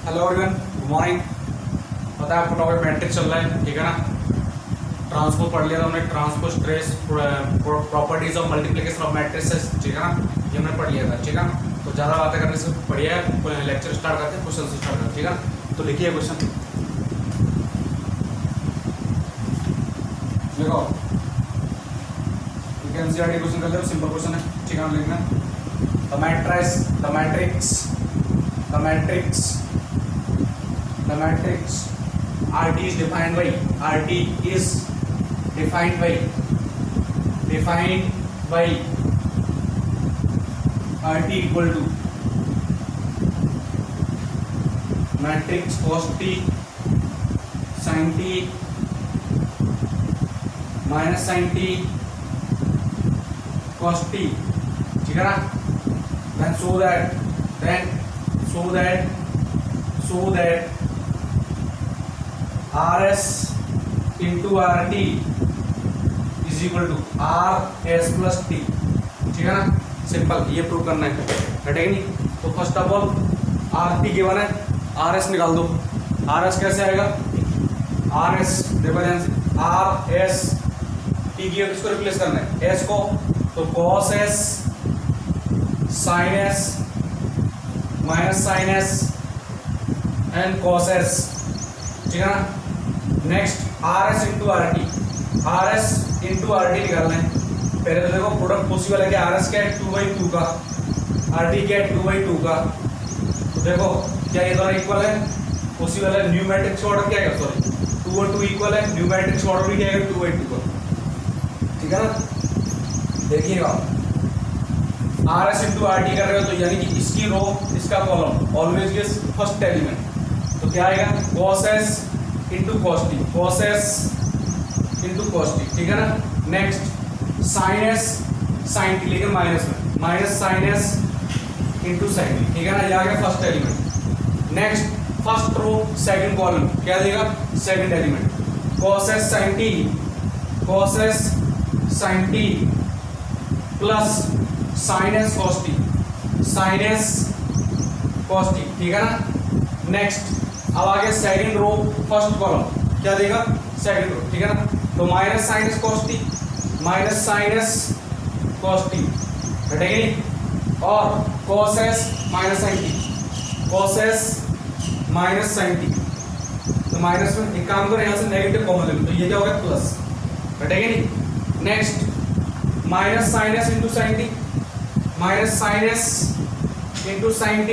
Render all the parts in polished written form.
Hello everyone, good morning. पता है आपको टॉपिक मैट्रिक्स चल रहा है, ठीक है ना। ट्रांसपोज पढ़ लिया था हमने, transpose trace properties of multiplication of matrices, ठीक है ना, ये हमने पढ़ लिया था, ठीक है। तो ज़्यादा बातें करने से बढ़िया है लेक्चर स्टार्ट करते हैं, क्वेश्चन से स्टार्ट करते हैं, ठीक है। तो लिखिए क्वेश्चन, देखो एनसीईआरटी क्वेश्चन कर लो, सिंपल क्वेश्चन है, ठीक है। लिखना the matrix RT is defined by RT equal to matrix cos t sin t minus sin t cos t, ठीक है ना। then so that RS into RT is equal to RS plus T, ठीक है ना। Simple, ये prove करना है, हटेगा नहीं। तो first of all RT given है, RS निकाल दो। RS कैसे आएगा? RS देखो ध्यान से, RS T की इसको रिप्लेस करना है S को, तो cos S sin S minus sin S and cos S, ठीक है ना। नेक्स्ट RS इंटू RT निकालना है। पहले तो देखो प्रोडक्ट पॉसिबल है कि RS क्या है 2/2 का, RT क्या है 2/2 का। तो देखो क्या ये दोनों इक्वल है, पॉसिबल है। न्यू मैट्रिक्स ऑर्डर क्या है, सॉरी 2 और 2 इक्वल है, न्यू मैट्रिक्स ऑर्डर भी क्या है 2/2 का, ठीक है ना। देखिएगा RS इंटू RT कर रहे हो तो यानी कि इसकी रो इसका column always gives first element, तो क्या आएगा cos S into cos t, cos S into cos t, ठीक है ना। Next sin S sin t, लेकिन माइनस में, minus sin S into sin t, ठीक है ना। ये आ गया first element. Next first row second column क्या देगा, second element cos S sin t, cos S sin t plus sin S cos t, sin S cos t, ठीक है ना। नेक्स्ट अब आगे सेकंड रो फर्स्ट कॉलम क्या देगा, second row, ठीक है ना। तो minus sin S cos t, minus sin S cos t, घटेगी। और cos S minus sin t, cos S minus sin t, तो माइनस में एक काम करो, यहाँ से नेगेटिव कॉमन ले लो, तो ये क्या हो गया प्लस, घटेगी नहीं। Next minus sin S into sin t, minus sin S into sin t,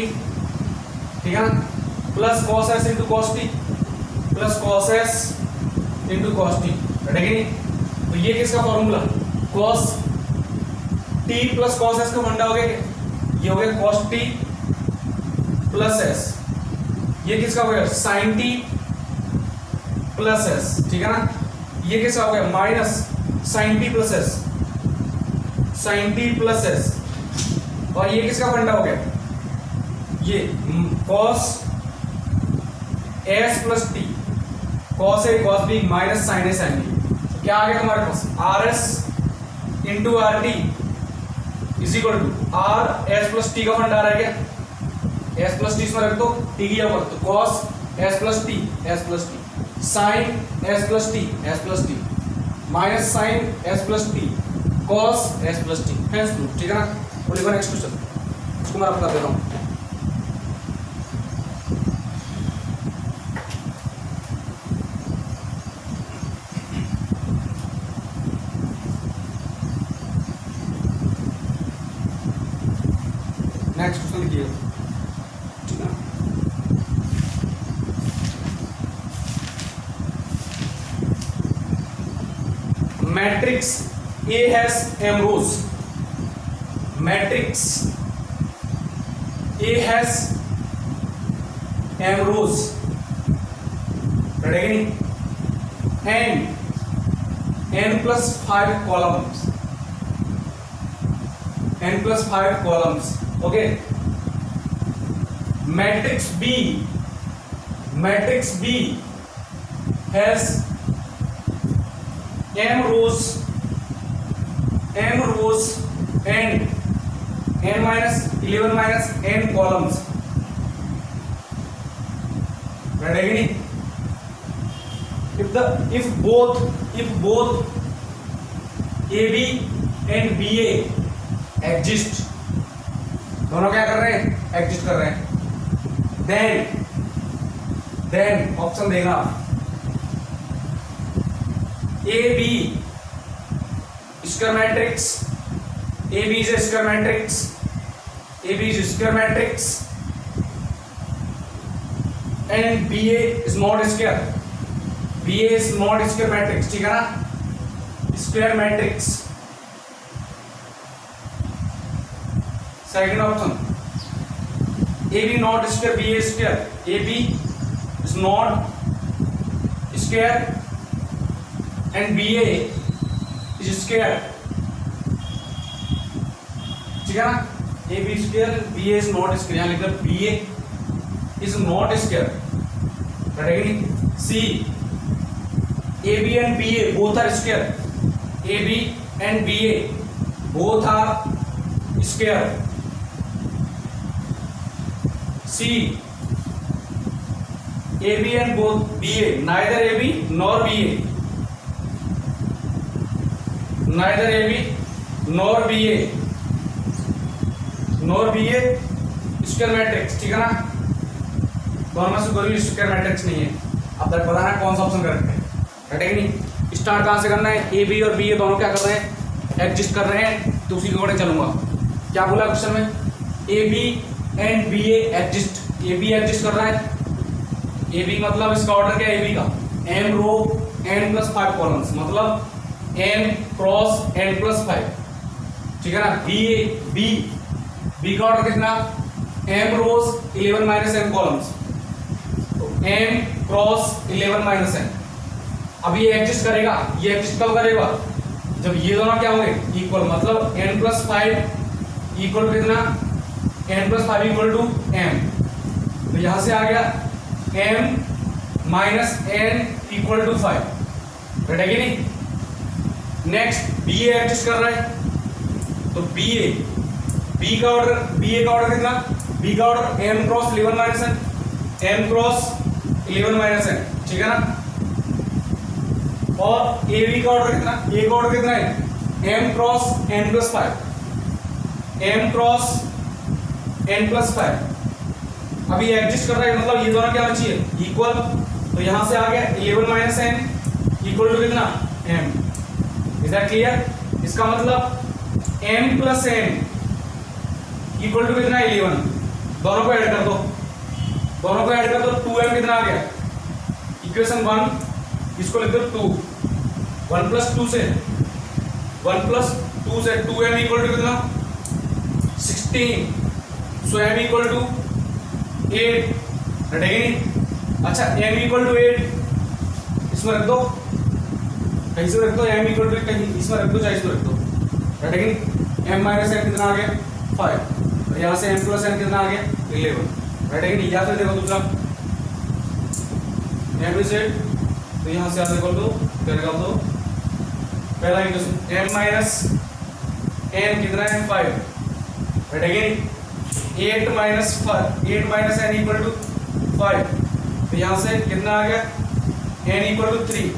ठीक है ना। Plus cos S into cos t, plus cos S into cos t, घटेगी नहीं। तो ये किसका formula, cos t plus cos S का फंडा हो गया, ये हो गया cos t प्लस S। ये किसका हो गया, sin t प्लस S, ठीक है ना। ये किसका हो गया, minus sin t plus S, sin t plus S। और ये किसका फंडा हो गया, ये cos S plus t, cos A cos B minus sin A sin B। तो क्या आ गया तुम्हारे पास, RS into RT is equal to RS plus T का फंडा आ रहा है क्या, S प्लस T इसमें रख दो, T की जगह तो cos S plus T, S plus T, sin S plus T, S plus T, minus sin S plus T, cos S plus T, hence proof, ठीक है ना। और लिखो नेक्स्ट क्वेश्चन, इसको मैं आपको कर देता हूँ। नेक्स्ट क्वेश्चन लिखिए, ठीक है। Matrix A has m rows, matrix A has m rows, रहेगा नहीं, and n plus 5 columns, n plus 5 columns, okay। Matrix B has m rows and n minus 11 minus n columns, बैठेगी नहीं। if both AB and BA exist, दोनों क्या कर रहे हैं, exist कर रहे हैं, देन ऑप्शन देगा AB square matrix, AB is a square matrix, AB is a square matrix and BA is not square, BA is not square matrix, ठीक है ना, square matrix. Second option AB not square, BA square, AB is not square and BA is square, ठीक है ना, AB square BA is not square, यहाँ लिख दो BA is not square, बैठेगी नहीं। C AB and BA both are square, AB and BA both are square। C AB and both BA, neither AB nor BA, neither AB nor BA square matrix, ठीक है ना, दोनों में से कोई भी स्क्वायर मैट्रिक्स नहीं है। अब तक बताना कौन सा ऑप्शन करेक्ट है, बैठेगी नहीं। स्टार्ट कहां से करना है, AB और BA दोनों क्या कर रहे हैं, एग्जिस्ट कर रहे हैं, तो उसी के अकॉर्डिंग चलूंगा। क्या बोला क्वेश्चन में, AB and BA exist, AB exist कर रहा है, AB मतलब इसका ऑर्डर क्या है, AB का m रो n+5 कॉलम्स, मतलब n क्रॉस n+5, ठीक है ना। B का ऑर्डर कितना, m रोज 11 - n कॉलम्स, तो m क्रॉस 11 - n। अब ये एग्जिस्ट करेगा, ये एग्जिस्ट कब करेगा, जब ये दोनों क्या होंगे, इक्वल, मतलब n+5 इक्वल कितना, n+5 इक्वल टू m, तो यहां से आ गया m - n इक्वल टू 5, बैठेगी नहीं। नेक्स्ट BA एग्जिस्ट कर रहा है, तो BA का ऑर्डर कितना, B का order m cross 11 - n, m cross 11 - n, ठीक है ना। और AB का ऑर्डर कितना, A का ऑर्डर कितना है, m cross n+5, m cross n+5। अभी एग्जिस्ट कर रहा है, मतलब ये दोनों क्या होना चाहिए, इक्वल, तो यहां से आ गया 11 - n इक्वल टू कितना, m। Is that clear. इसका मतलब m + n इक्वल टू कितना, 11। दोनों को ऐड कर दो, 2m कितना आ गया, इक्वेशन 1 इसको लिख दो 2, 1 + 2 से 2m इक्वल टू कितना, 16, सो m इक्वल टू 8, बैठेगी। अच्छा m इक्वल टू 8 इसमें रख दो, कहीं से रख दो, m इक्वल टू कहीं इसमें रख दो, चाहे इसमें रख दो, बैठेगी। m - n कितना आ गया, 5, और यहाँ से m + n कितना आ गया, 11, बैठेगी। या फिर देखो दूसरा m is 8, तो यहाँ से आप निकाल दो, क्या निकाल दो, पहला इक्वेशन m - n कितना है, 5, बैठेगी। 8 - n इक्वल टू 5, तो यहाँ से कितना आ गया, n इक्वल टू 3,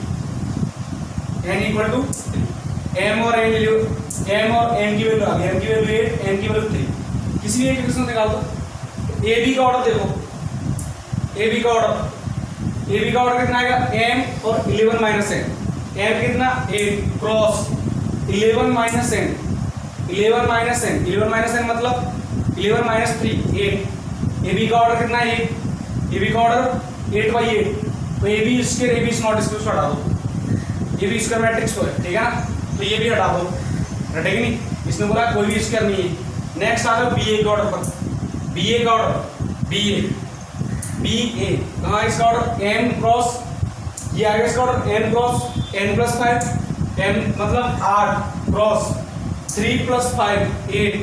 m और n की वैल्यू आ गई, m की वैल्यू 8, n की वैल्यू 3, किसी भी एक इक्वेशन निकाल दो। AB का ऑर्डर देखो, AB का ऑर्डर कितना आएगा, m और 11 - n, m कितना, 8 क्रॉस 11 - n, 11 - n मतलब 11 - 3, 8। AB का ऑर्डर कितना है, 8, AB का ऑर्डर 8/8, तो AB square, AB is not square, हटा दो, AB स्क्वायर मैट्रिक्स को है, ठीक है ना, तो ये भी हटा दो, हटेगी नहीं, इसने बोला कोई भी स्क्वायर नहीं है। नेक्स्ट आ गया BA के ऑर्डर पर, BA का ऑर्डर, BA कहाँ, इसका ऑर्डर m क्रॉस, ये आएगा इसका order n cross n+5, m मतलब 8 क्रॉस 3 + 5 8,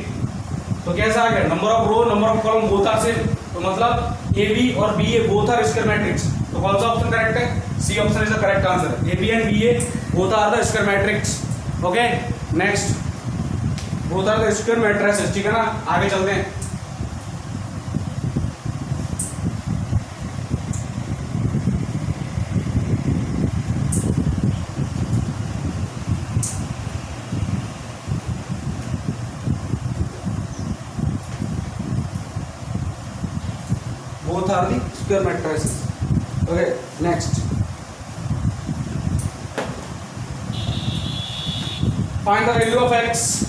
तो कैसा आ गया, number of row number of column both are same, तो मतलब AB और BA both are square matrix, तो कौन सा ऑप्शन करेक्ट है, C option is the correct answer. AB and BA both are the square matrix, okay. Next both are the square matrices, ठीक है ना, आगे चलते हैं। both are the square matrices. Okay, next. Find the value of x.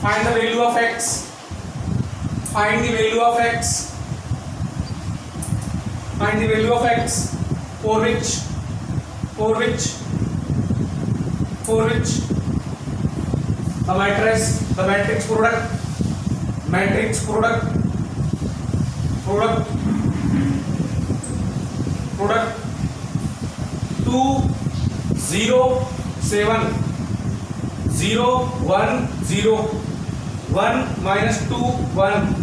Find the value of x. Find the value of x. Find the value of x for which the matrix product 2 0 7 0 1 0 1 minus 2 1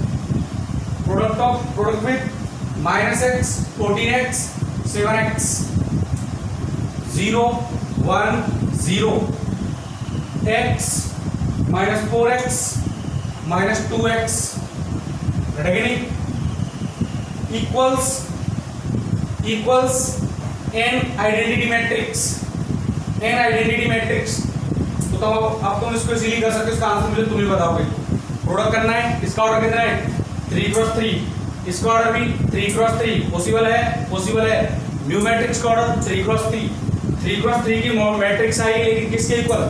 product with minus x 14x 7x 0 1 0 x minus 4x minus 2x again equals n identity matrix तो अब तुम इसको easily कर सकते हो। इसका answer मुझे तुम ही बताओगे। प्रोडक्ट करना है, इसका ऑर्डर कितना है 3x3, इसका ऑर्डर भी 3x3 पॉसिबल है। न्यू मैट्रिक्स का ऑर्डर 3x3 की मैट्रिक्स आएगी लेकिन किसके इक्वल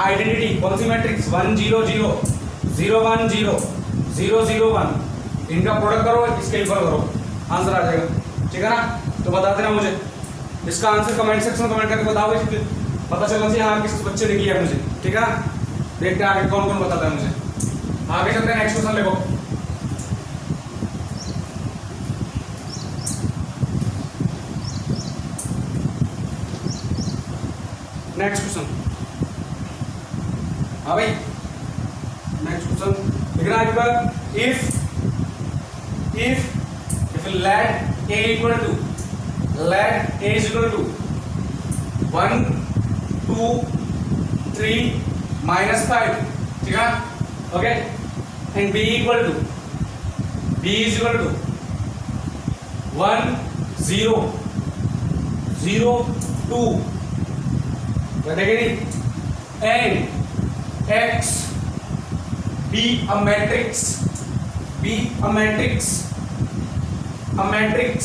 आइडेंटिटी कौन सी मैट्रिक्स 1 0 0 0 1 0 0 0 1 इनका प्रोडक्ट करो इसके इक्वल करो आंसर आ जाएगा। ठीक है ना, तो बता देना मुझे इसका आंसर कमेंट सेक्शन में कमेंट करके बताओगे, पता चलना चाहिए हाँ किस बच्चे ने किया मुझे। ठीक है ना, देखते हैं आगे कौन कौन बताता है मुझे। आगे चलते हैं, नेक्स्ट क्वेश्चन देखो। नेक्स्ट क्वेश्चन, हाँ भाई नेक्स्ट क्वेश्चन लिखना है पर if let a equal to 1 2 3 minus 5, ठीक है, okay, and b is equal to 1 0 0 2 and x be a matrix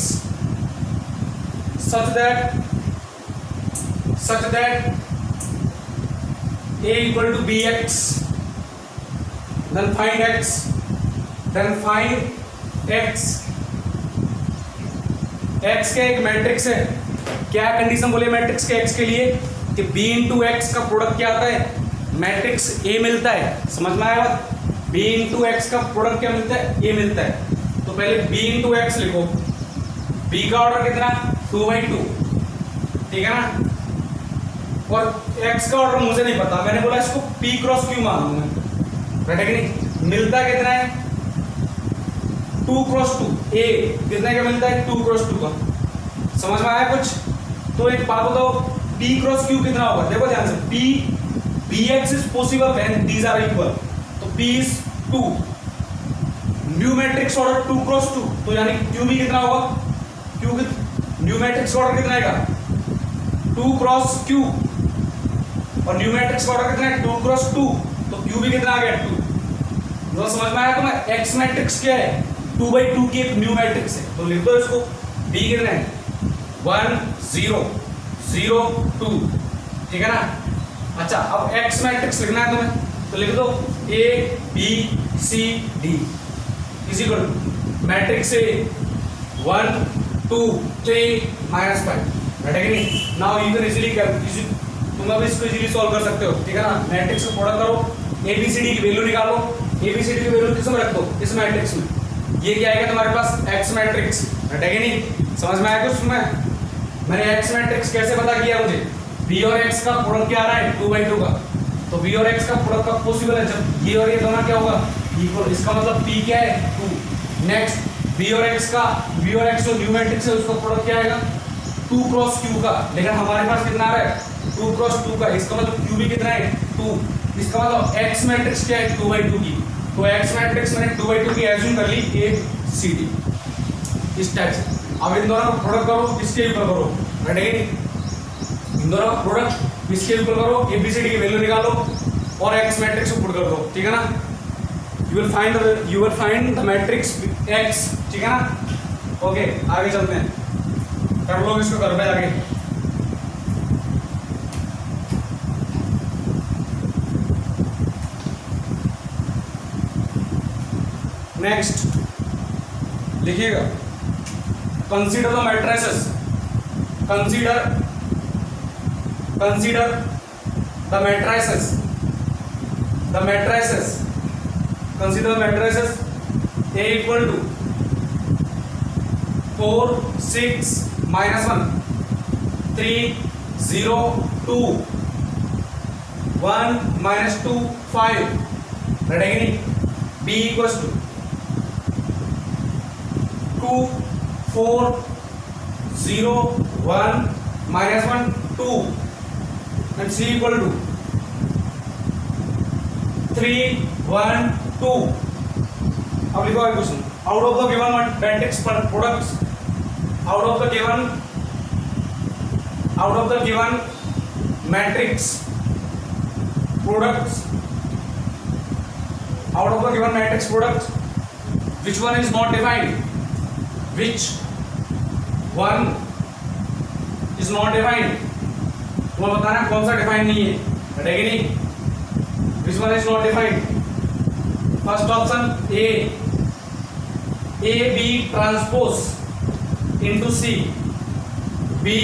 such that a equal to bx, then find x के एक मैट्रिक्स है। क्या कंडीशन बोले मैट्रिक्स के x के लिए कि b इंटू एक्स का प्रोडक्ट क्या आता है मैट्रिक्स a मिलता है। समझ में आया बात, b इंटू एक्स का प्रोडक्ट क्या मिलता है a मिलता है। तो पहले b इंटू एक्स लिखो, b का ऑर्डर कितना 2/2, ठीक है ना, और x का ऑर्डर मुझे नहीं पता, मैंने बोला इसको p क्रॉस q मान लूंगा, राइट है कि नहीं। मिलता कितना है 2 क्रॉस 2, a कितने का मिलता है 2 क्रॉस 2 का। समझ में आया कुछ? तो एक बात बताओ p क्रॉस q कितना होगा, देखो ध्यान से, bx is possible when these are equal, तो p is 2, new matrix order 2 cross 2, तो यानी q भी कितना होगा, q न्यू मैट्रिक्स ऑर्डर कितना आएगा 2 क्रॉस q, और न्यू मैट्रिक्स ऑर्डर कितना है 2 क्रॉस 2, तो q भी कितना आ गया 2। तो समझ में आया तुम्हें, x मैट्रिक्स क्या है 2/2 की एक न्यू मैट्रिक्स है, तो लिख दो इसको, b कितना है 1 0 0 2, ठीक है ना। अच्छा अब x मैट्रिक्स लिखना है तुम्हें, तो लिख दो a b c d is equal to matrix a 1 2 3 -5, right है कि नहीं। नाउ यू कैन इजीली तुम अब इसको इजीली सॉल्व कर सकते हो, ठीक है ना। मैट्रिक्स को प्रोडक्ट करो, ए बी सी डी की वैल्यू निकालो, ए बी सी डी की वैल्यू किस में रख दो इस मैट्रिक्स में, ये क्या आएगा तुम्हारे पास एक्स मैट्रिक्स, राइट है कि नहीं। समझ में आया कुछ में, मैंने एक्स मैट्रिक्स कैसे पता किया, मुझे बी और एक्स का प्रोडक्ट क्या आ रहा है 2/2 का, तो बी और एक्स का प्रोडक्ट कब पॉसिबल है, जब ये और ये दोनों क्या होगा इक्वल, इसका मतलब पी क्या है 2। नेक्स्ट बी और एक्स जो न्यू मैट्रिक्स है उसका प्रोडक्ट क्या आएगा 2 क्रॉस क्यू का, लेकिन हमारे पास कितना आ रहा है 2 क्रॉस 2 का, इसका मतलब क्यू भी कितना है 2, इसका मतलब एक्स मैट्रिक्स क्या है 2/2 की, तो एक्स मैट्रिक्स मैंने 2/2 की एज्यूम कर ली ए सी डी इस टाइप से। अब इन दोनों का प्रोडक्ट करो, इसके ऊपर करो, राइट है, इन दोनों का प्रोडक्ट इसके ऊपर करो, ए बी सी डी की वैल्यू निकालो और एक्स मैट्रिक्स को पुट कर दो, ठीक है ना। You will find the matrix x, ठीक है ना। ओके आगे चलते हैं, कर लो इसको घर पे जाके। नेक्स्ट लिखिएगा, consider the matrices, consider the matrices, consider the matrices A equal to 4 6 minus 1 3 0 2 1 minus 2 5, right? B equals to 2 4 0 1 minus 1 2, and C equal to 3 1 2। अब लिखो एक question, out of the given matrix products, out of the given matrix products, out of the given matrix products, which one is not defined, which one is not defined, तुम्हें बताना कौन सा define नहीं है, रहेगी नहीं। which one is not defined, first option A B transpose into C, B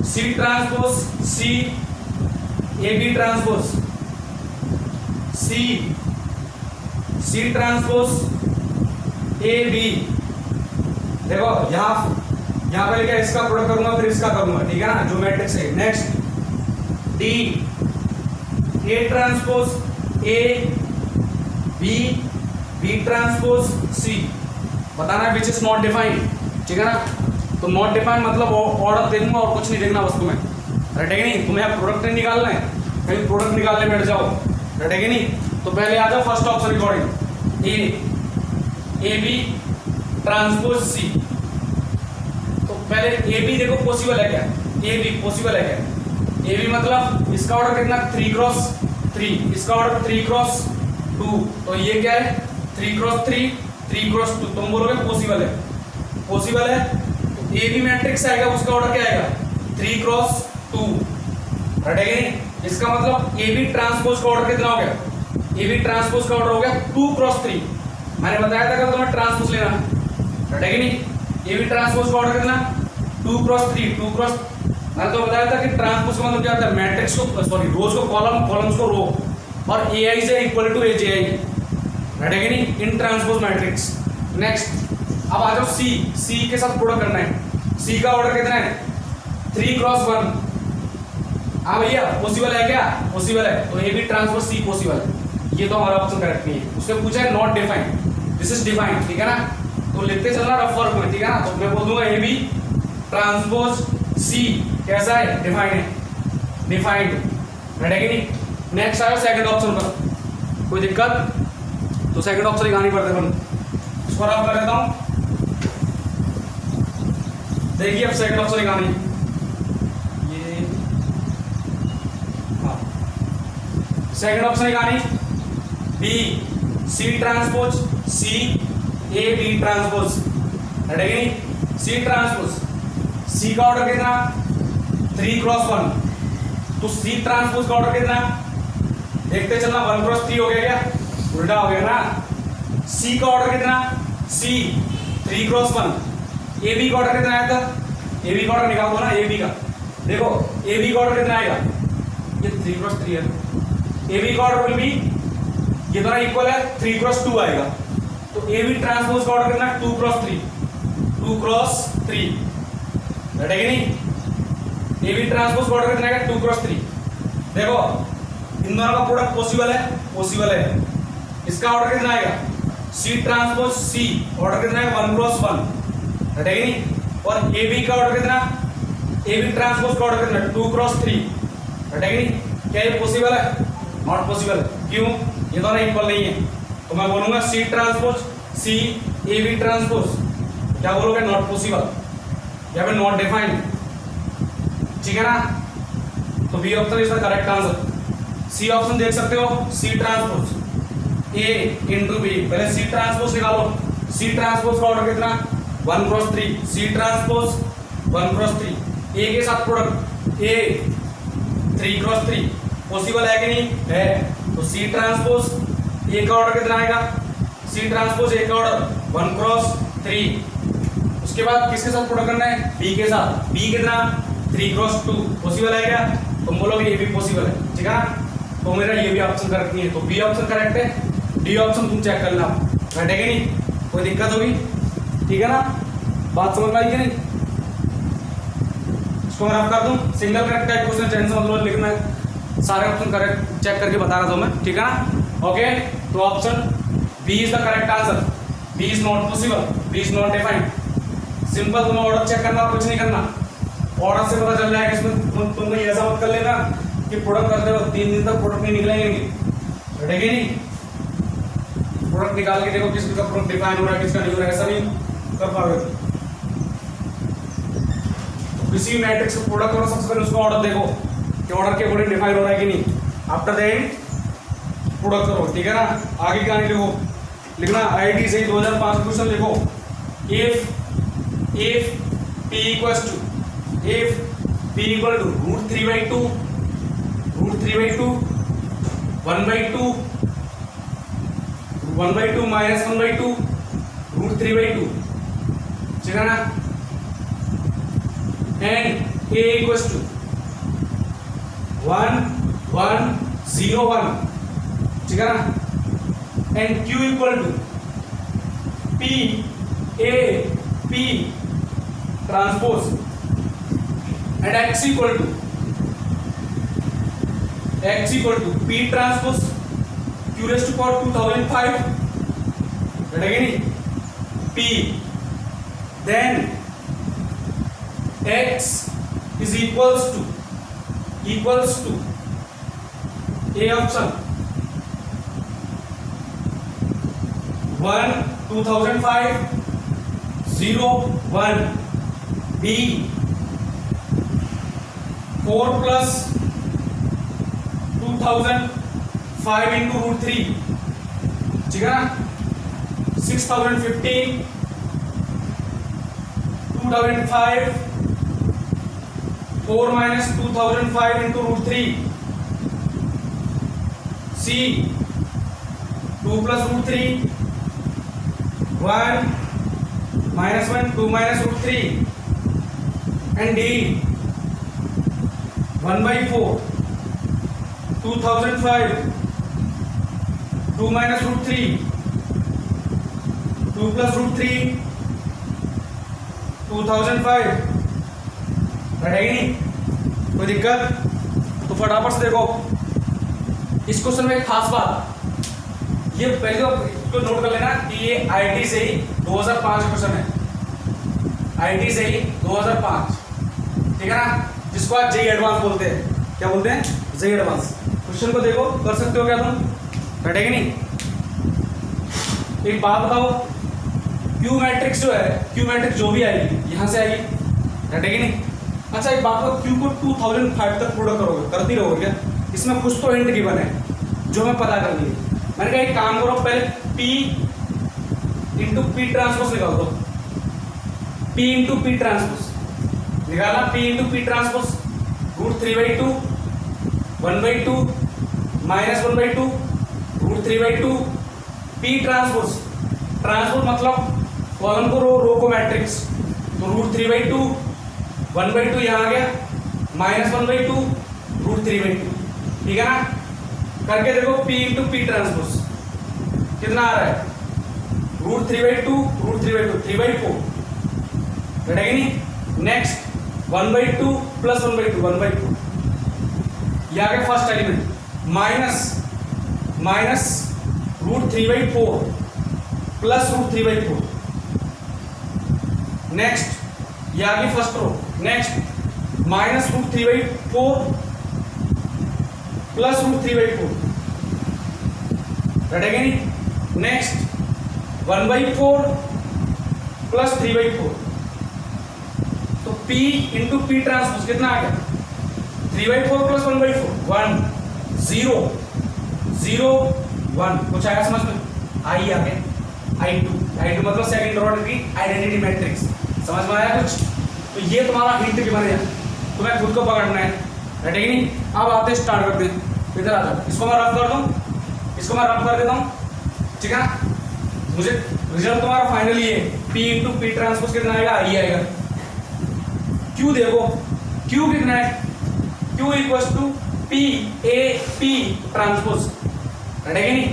C transpose C, A B transpose C transpose A B. देखो यहाँ पे लिखा इसका प्रोडक्ट करूंगा फिर इसका करूंगा, ठीक है ना, जो मैट्रिक्स है। Next D A transpose A B transpose C, बताना विच इज नॉट डिफाइंड, ठीक है ना। तो नॉट डिफाइंड मतलब ऑर्डर दे दूंगा और कुछ नहीं देखना बस तुम्हें, रटेगा नहीं। तुम्हें प्रोडक्ट नहीं निकालना है, कहीं प्रोडक्ट निकालने बैठ जाओ, रटेगा नहीं। तो पहले आ जाओ first option recording, A B transpose C. तो पहले ए बी देखो पॉसिबल है क्या, ए बी पॉसिबल है क्या। ए बी मतलब इसका ऑर्डर कितना 3 क्रॉस 3, इसका ऑर्डर 3 क्रॉस 2, तो ये क्या है 3 क्रॉस 3 3 क्रॉस 2, तुम बोलोगे पॉसिबल है, पॉसिबल है। तो ए बी मैट्रिक्स आएगा, उसका ऑर्डर क्या आएगा 3 क्रॉस 2, रटेगा नहीं। इसका मतलब ए बी ट्रांसपोज का ऑर्डर कितना हो गया, ए बी ट्रांसपोज का ऑर्डर हो गया 2 क्रॉस 3। मैंने बताया था कल तुम्हें ट्रांसपोज लेना, रटेगा नहीं। ए बी ट्रांसपोज का ऑर्डर कितना 2 क्रॉस 3 2 क्रॉस, मैंने तो बताया था कि ट्रांसपोज का मतलब क्या होता है, मैट्रिक्स को सॉरी रोज को कॉलम, कॉलम्स को रो, और ए आई से इक्वल टू ए जे आई, रटेगा नहीं, इन ट्रांसपोज मैट्रिक्स। नेक्स्ट अब आ जाओ सी के साथ प्रोडक्ट करना है। सी का ऑर्डर कितना है 3 क्रॉस 1। हाँ भैया पॉसिबल है क्या, पॉसिबल है, तो A B transpose C possible है। ये तो हमारा ऑप्शन करेक्ट नहीं है, उससे पूछा है not defined, this is defined, ठीक है ना। तो लिखते चलना रफ वर्क में, ठीक है ना। तो मैं बोल दूंगा ए बी ट्रांसपोज सी कैसा है, डिफाइंड है, डिफाइंड, रटेगा नहीं। नेक्स्ट आया सेकंड ऑप्शन पर, कोई दिक्कत तो सेकंड ऑप्शन लिखानी पड़ता है, इसको रफ कर देता हूं। देखिए अब सेकंड ऑप्शन लिखानी, ये हाँ सेकंड ऑप्शन लिखानी, B C transpose C A B transpose, रटेगा नहीं। सी ट्रांसपोज सी का ऑर्डर कितना 3 क्रॉस 1, तो सी ट्रांसपोज का ऑर्डर कितना, देखते चलना 1 क्रॉस 3 हो गया क्या, उल्टा हो गया ना। सी का ऑर्डर कितना सी 3 क्रॉस 1, ए बी का ऑर्डर कितना आया था, ए बी का ऑर्डर निकाल दो ना, ए बी का देखो ए बी का ऑर्डर कितना आएगा, ये 3 क्रॉस 3 है, ए बी का ऑर्डर विल बी ये दोनों इक्वल है 3 क्रॉस 2 आएगा। तो ए बी ट्रांसपोज का ऑर्डर कितना 2 क्रॉस 3 2 क्रॉस 3, रटेगा नहीं। ए बी ट्रांसपोज का ऑर्डर कितना आएगा 2 क्रॉस 3। देखो इन दोनों का प्रोडक्ट पॉसिबल है, पॉसिबल है। इसका ऑर्डर कितना आएगा सी ट्रांसपोज सी, ऑर्डर कितना है 1 क्रॉस 1, रटेगा नहीं। और ए बी का ऑर्डर कितना, ए बी ट्रांसपोज का ऑर्डर कितना 2 क्रॉस 3, रटेगा नहीं। क्या ये पॉसिबल है, नॉट पॉसिबल। क्यों, ये दोनों इक्वल नहीं है। तो मैं बोलूंगा C transpose C A B transpose, क्या बोलोगे नॉट पॉसिबल, या फिर नॉट डिफाइंड, ठीक है ना। तो B option is the correct answer. C option देख सकते हो C transpose, A into B, पहले सी ट्रांसपोज निकालो, सी ट्रांसपोज का ऑर्डर कितना 1 क्रॉस 3, सी ट्रांसपोज 1 क्रॉस 3, ए के साथ प्रोडक्ट ए 3 क्रॉस 3 पॉसिबल है कि नहीं है, तो सी ट्रांसपोज ए का ऑर्डर कितना आएगा, सी ट्रांसपोज ए का ऑर्डर 1 क्रॉस 3, उसके बाद किसके साथ प्रोडक्ट करना है, बी के साथ, बी कितना 3 क्रॉस 2 पॉसिबल है क्या, तुम बोलोगे ये भी पॉसिबल है, ठीक है ना, तो मेरा ये भी ऑप्शन करेक्ट नहीं है, तो बी ऑप्शन करेक्ट है, डी ऑप्शन तुम चेक करना, बैठेगा नहीं, कोई दिक्कत होगी, ठीक है ना, बात समझ में आई कि नहीं, इसको मैं रफ कर दूं, single correct type question tension मतलब लिखना है, सारे ऑप्शन करेक्ट चेक करके बता रहा था मैं, ठीक है ना, ओके, तो option B is the correct answer, B is not possible, B is not defined, simple तुम्हें ऑर्डर चेक करना, कुछ नहीं करना, ऑर्डर से पता चल जाएगा, इसमें तुम ऐसा मत कर लेना कि प्रोडक्ट करते हो 3 दिन तक प्रोडक्ट नहीं निकलेंगे, बैठेगी नहीं, प्रोडक्ट निकाल के देखो किसका प्रोडक्ट डिफाइन हो रहा है किसका नहीं हो रहा है, ऐसा नहीं कर पाओगे, तो किसी मैट्रिक्स का प्रोडक्ट और सबसे पहले उसका ऑर्डर देखो कि ऑर्डर के अकॉर्डिंग डिफाइन हो रहा है कि नहीं, आफ्टर दैट प्रोडक्ट करो, ठीक है ना, आगे क्या नहीं लिखो, लिखना आईटी से 2005 क्वेश्चन लिखो, if p equals to root 3/2 1/2 minus 1/2 root 3/2, ठीक है ना, and a equals to 1 1 0 1, ठीक है ना, and q equal to p transpose and x equal to p transpose q raised to power 2005, बैठेगी नहीं, p then x is equals to a option 1 2005 0 1, b 4 plus 2005 into root 3, ठीक है ना, 6015 2005 4 minus 2005 into root 3, c 2 plus root 3 1 minus 1 2 minus root 3, and d 1/4 2005 2 minus root 3 2 plus root 3 2005, बैठेगी नहीं, कोई दिक्कत, तो फटाफट से देखो इस क्वेश्चन में एक खास बात, ये पहले तो नोट कर लेना कि ये आईटी से ही 2005 क्वेश्चन है, आईटी से ही 2005, ठीक है ना, जिसको आज जेई एडवांस बोलते हैं, क्या बोलते हैं, जेई एडवांस, क्वेश्चन को देखो कर सकते हो क्या तुम, बैठेगी नहीं, एक बात बताओ, क्यू मैट्रिक्स जो है, क्यू मैट्रिक्स जो भी आएगी यहां से आएगी, बैठेगी नहीं, अच्छा एक बात बताओ, क्यू को 2005 तक प्रोडक्ट करोगे, करती रहोगे क्या, इसमें कुछ तो हिंट गिवन है जो मैं पता कर लिए, मैंने कहा एक काम करो, पहले p इंटू पी ट्रांसपोज निकाल दो, p इंटू पी ट्रांसपोज निकाला, p into P transpose root 3/2 1/2 minus 1/2 root 3/2 p transpose, transpose मतलब कॉलम को रो, रो को मैट्रिक्स, तो रूट 3/2 1/2 यहाँ आ गया, माइनस 1/2 रूट 3/2, ठीक है ना, करके देखो p इंटू पी ट्रांसपोज कितना आ रहा है, रूट 3/2 3/4, बैठेगी नहीं, नेक्स्ट 1/2 प्लस 1/2 1/2, ये आ गया first element, minus root 3/4 plus root 3/4, next ये आ गई first row, next minus root 3/4 plus root 3/4, बैठेगी नहीं, नेक्स्ट 1/4 प्लस 3/4, तो p इंटू पी ट्रांसपोज कितना आ गया, 3/4 प्लस 1/4 1 0 0 1 कुछ आया समझ में? आई आ गया I2 मतलब सेकंड ऑर्डर की आइडेंटिटी मैट्रिक्स, समझ में आया कुछ? तो ये तुम्हारा हिंट भी बन गया, तुम्हें खुद को पकड़ना है, रेडी कि नहीं? अब आते स्टार्ट करते हैं, इधर आ जाओ, इसको मैं रफ कर दूं, इसको मैं रफ कर देता हूं, ठीक है ना? मुझे रिजल्ट तुम्हारा फाइनली ये P इंटू पी ट्रांसपोज कितना आएगा? आई आएगा। Q देखो, Q कितना है? Q equals to P A P transpose, ready कि नहीं?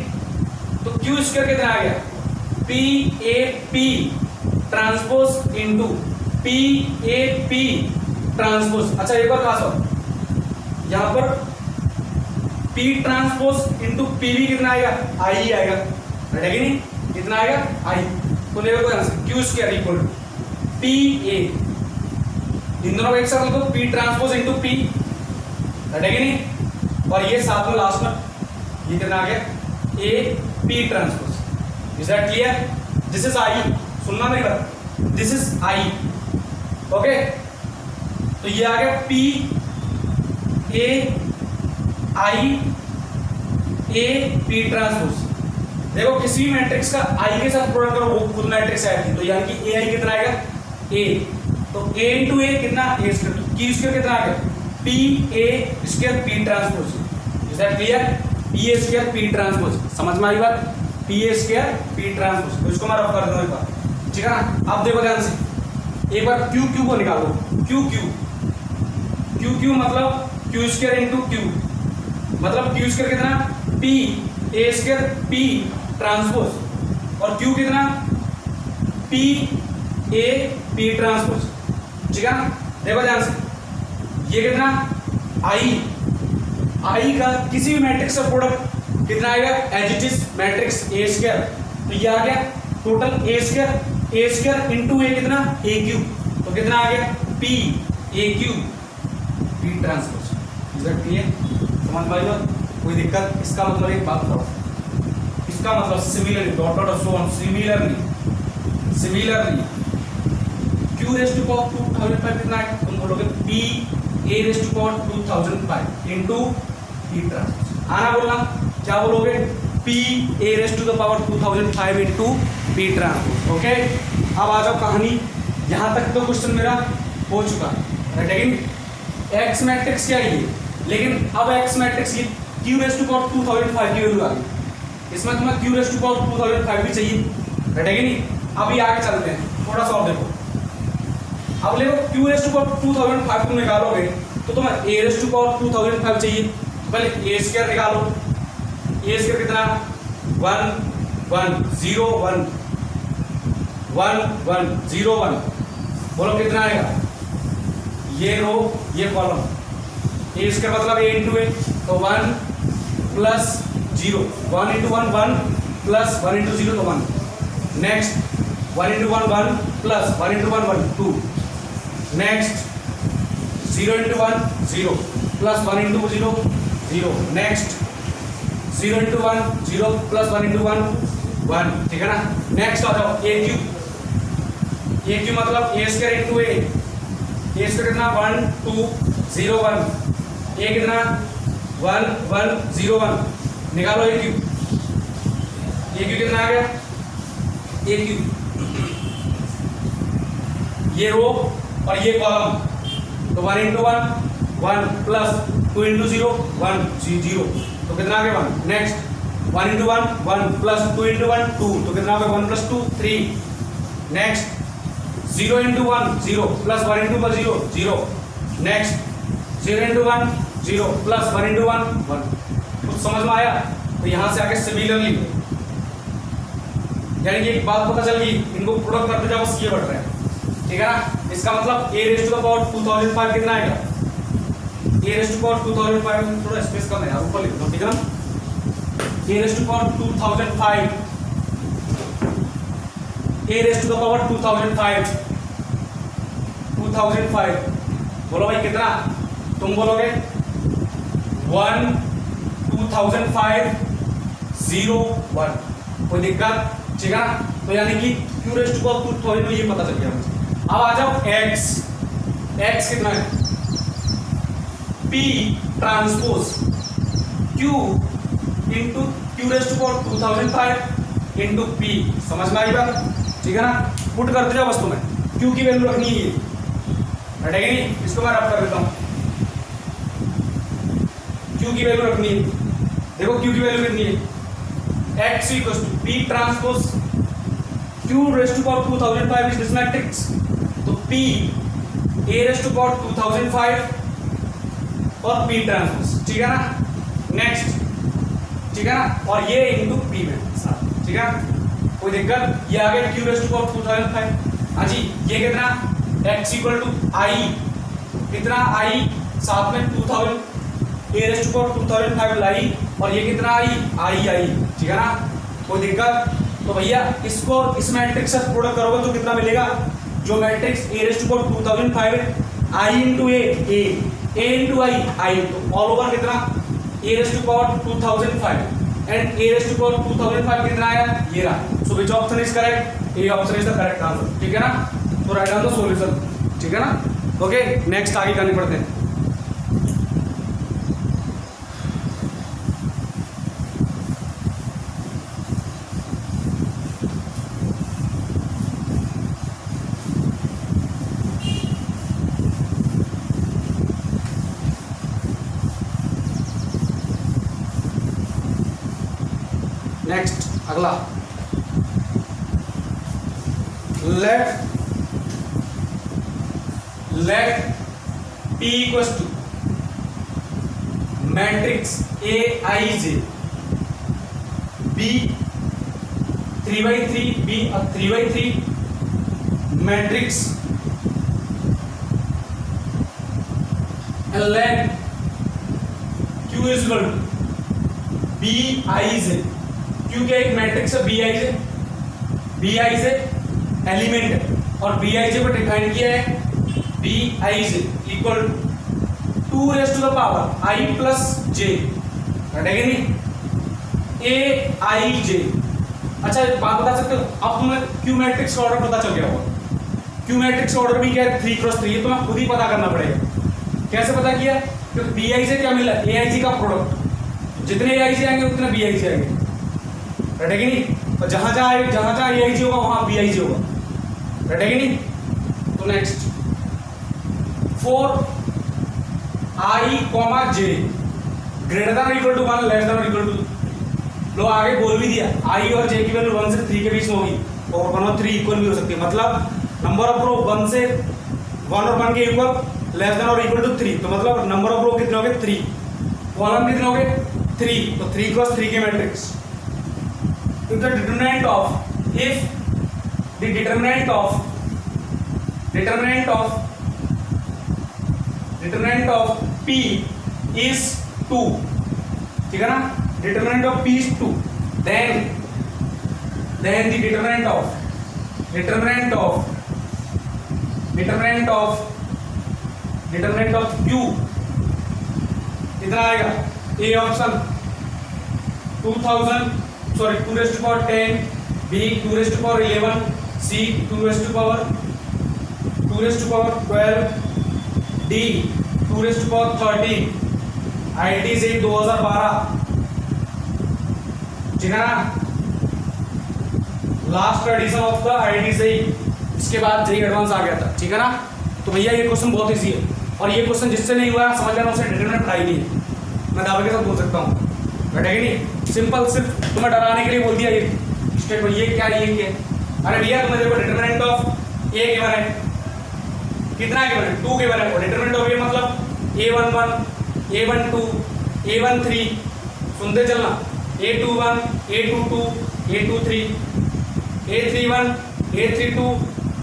तो Q स्क्वायर कितना आ गया? P A P transpose into P A P transpose. अच्छा एक बार खास हो, यहाँ पर P ट्रांसपोज इंटू पी भी कितना आएगा? आई ही आएगा, रेडी कि नहीं? कितना आएगा? आई। तो देखो answer Q square equal to P A, इन दोनों को एक साथ लिखो, P transpose into P, ready कि नहीं? और ये साथ में लास्ट में ये कितना आ गया? A P transpose. Is that clear? This is I, सुनना मेरी बात, दिस इज आई, ओके? तो ये आ गया P A I A P transpose. देखो किसी मैट्रिक्स का आई के साथ प्रोडक्ट करो, वो खुद मैट्रिक्स आएगी, तो यानी कि ए आई कितना आएगा? ए, तो ए इंटू ए कितना? ए स्क्वायर। Q स्क्वायर कितना आ गया? P A square P transpose. Is that clear? P A square P transpose, समझ में आई बात? P A square P transpose. तो इसको मैं रफ कर दूंगा एक बार, ठीक है ना? अब देखो ध्यान से, एक बार Q Q को निकालो, Q Q Q Q मतलब Q स्क्वायर इंटू Q, मतलब Q स्क्वायर कितना? P A square P transpose, और Q कितना? P A P ट्रांसपोज, ठीक है ना? देखो ध्यान से, ये कितना? I का किसी भी मैट्रिक्स का प्रोडक्ट कितना आएगा? As it is matrix A square, तो ये आ गया total A square into A कितना? AQ, तो कितना आ गया? P AQ P transpose. Is that clear? समझ में आई? कोई दिक्कत? इसका मतलब एक बात करो, इसका मतलब similarly dot dot so on, similarly Q raise to power 2005 कितना है? तुम बोलोगे P A raise to power 2005 into P transpose. आना बोलना, क्या बोलोगे? P A raise to the power 2005 into P transpose, okay? अब आ जाओ कहानी, यहां तक तो क्वेश्चन मेरा हो चुका है, लेकिन X मैट्रिक्स क्या है? लेकिन अब X मैट्रिक्स की Q रेज़ टू पावर 2005 की वैल्यू आ गई, इसमें तुम्हें Q रेज़ टू पावर 2005 भी चाहिए, बैठेगी नहीं? अभी आगे चलते हैं, थोड़ा सा और देखो। अब देखो Q रेज़ टू पावर 2005 तुम निकालोगे तो तुम्हें A रेज़ टू पावर 2005 चाहिए, पहले A स्क्वायर निकालो। A स्क्वायर कितना? 1 1 0 1 1 1 0 1, बोलो कितना आएगा? ये रो ये कॉलम, A स्क्वायर मतलब A इंटू A, तो 1 प्लस 0, 1 इंटू 1 1 प्लस 1 इंटू 0 तो 1, next 1 into 1 1 plus 1 into 1 1 2, next 0 into 1 0 plus 1 into 0 0, next 0 into 1 0 plus 1 into 1 1, ठीक है ना? नेक्स्ट आ जाओ AQ मतलब A square into A, A square कितना? 1 2 0 1, A कितना? 1 1 0 1, निकालो AQ कितना आ गया? AQ ये रो और ये कॉलम, तो 1 इंटू 1 1 प्लस 2 इंटू 0 1 0, तो कितना आ गया? 1, नेक्स्ट 1 इंटू 1 1 प्लस 2 इंटू 1 2, तो कितना आ गया? 1 plus 2 3, next 0 into 1 0 plus 1 into 0 0, next 0 into 1 0 plus 1 into 1 1, कुछ समझ में आया? तो यहां से आगे सिमिलरली, यानी कि एक बात पता चल गई, इनको प्रोडक्ट करते जाओ बस ये बढ़ रहा है, ठीक है ना? इसका मतलब A raise to the power 2005 कितना आएगा? A रेज़ टू पावर 2005, थोड़ा स्पेस कम है यार, ऊपर लिख दो, ठीक है ना? A raise to power 2005, A raise to the power 2005, बोलो भाई कितना? तुम बोलोगे 1 2005 0 1, कोई दिक्कत? ठीक है ना? तो यानी कि Q रेज़ टू पावर 2000 में ये पता चल गया मुझे। अब आ जाओ X कितना है? P transpose Q into Q q raised to power 2005 into p। समझ में आई बात? ठीक है ना? पुट करते जाओ वस्तु में, q की वैल्यू रखनी है, हटेगी नहीं, इसको मैं रब कर देता हूं। q की वैल्यू रखनी है, देखो q की वैल्यू कितनी है, x equals to p transpose q raised to power 2005 is this matrix, तो p a raised to power 2005 और p ट्रांसपोज, ठीक है ना? नेक्स्ट, ठीक है ना? और ये इनटू p में साथ, ठीक है? कोई दिक्कत? ये आ गया q रेस्ट टू पावर 2005। हाँ जी, ये कितना x इक्वल टू i, कितना i साथ में 2000 a रेस्ट टू पावर 2005 लाई, और ये कितना i, ठीक है ना? कोई दिक्कत? तो भैया इसको इस मैट्रिक्स से प्रोडक्ट करोगे तो कितना मिलेगा? जो matrix a raised to power 2005 है, i into a into i, तो ऑल ओवर कितना a raised to power 2005 and a raised to power 2005 कितना आया? ये रहा। So which option is correct? A option is the correct answer, ठीक है ना? तो राइट डाउन द सॉल्यूशन, ठीक है ना? ओके, नेक्स्ट आगे करनी पड़ते हैं। नेक्स्ट अगला, let P equals to matrix Aij B 3/3 B 3/3 matrix, and let Q is equal to Bij। Q क्या एक मैट्रिक्स है Bij एलिमेंट है, और Bij को डिफाइन किया है Bij equal to 2 raise to the power i plus j, हटेगा नहीं, Aij। अच्छा एक बात बता सकते हो, अब तुम्हें Q मैट्रिक्स का ऑर्डर पता चल गया होगा। Q मैट्रिक्स का ऑर्डर भी क्या है? 3x3, ये तुम्हें खुद ही पता करना पड़ेगा। कैसे पता किया? क्योंकि Bij क्या मिला? Aij का प्रोडक्ट, जितने Aij आएंगे उतने Bij आएंगे, रटेगी नहीं? तो जहां जहां Aij होगा वहां Bij होगा, रटेगी नहीं? तो next, for i, j greater than equal to 1 less than equal to, लो आगे बोल भी दिया i और j की वैल्यू 1 से 3 के बीच में होगी, और 1 और 3 इक्वल भी हो सकती है। मतलब नंबर ऑफ रो 1 से 1 और 1 के इक्वल लेस देन और इक्वल टू 3, तो मतलब नंबर ऑफ रो कितने हो गए? 3, कॉलम कितने हो गए? 3, तो 3 क्रॉस 3 के matrix. If the determinant of P is 2, ठीक है ना? Determinant of P is 2, then the determinant of Q कितना आएगा? A option 2000 2 raised to power 10, B 2 raised to power 11, C 2 raised to power 12, D 2 raised to power 13, IT से 2012, ठीक है ना? Last addition of the IT से ही, इसके बाद JEE advance आ गया था, ठीक है ना? तो भैया ये क्वेश्चन बहुत इजी है, और ये क्वेश्चन जिससे नहीं हुआ समझ लेना उसे डिटरमिनेंट पढ़ाई नहीं है, मैं दावे के साथ बोल सकता हूँ, बैठेगी नहीं? सिंपल, सिर्फ तुम्हें डराने के लिए बोल दिया ये स्टेटमेंट, ये क्या है, ये क्या? अरे भैया तुम्हें देखो डिटरमिनेंट ऑफ A गिवन है, कितना गिवन है? 2 गिवन है, और डिटरमिनेंट ऑफ A मतलब A11, A12, A13, सुनते चलना, A21, A22, A23, A31, A32,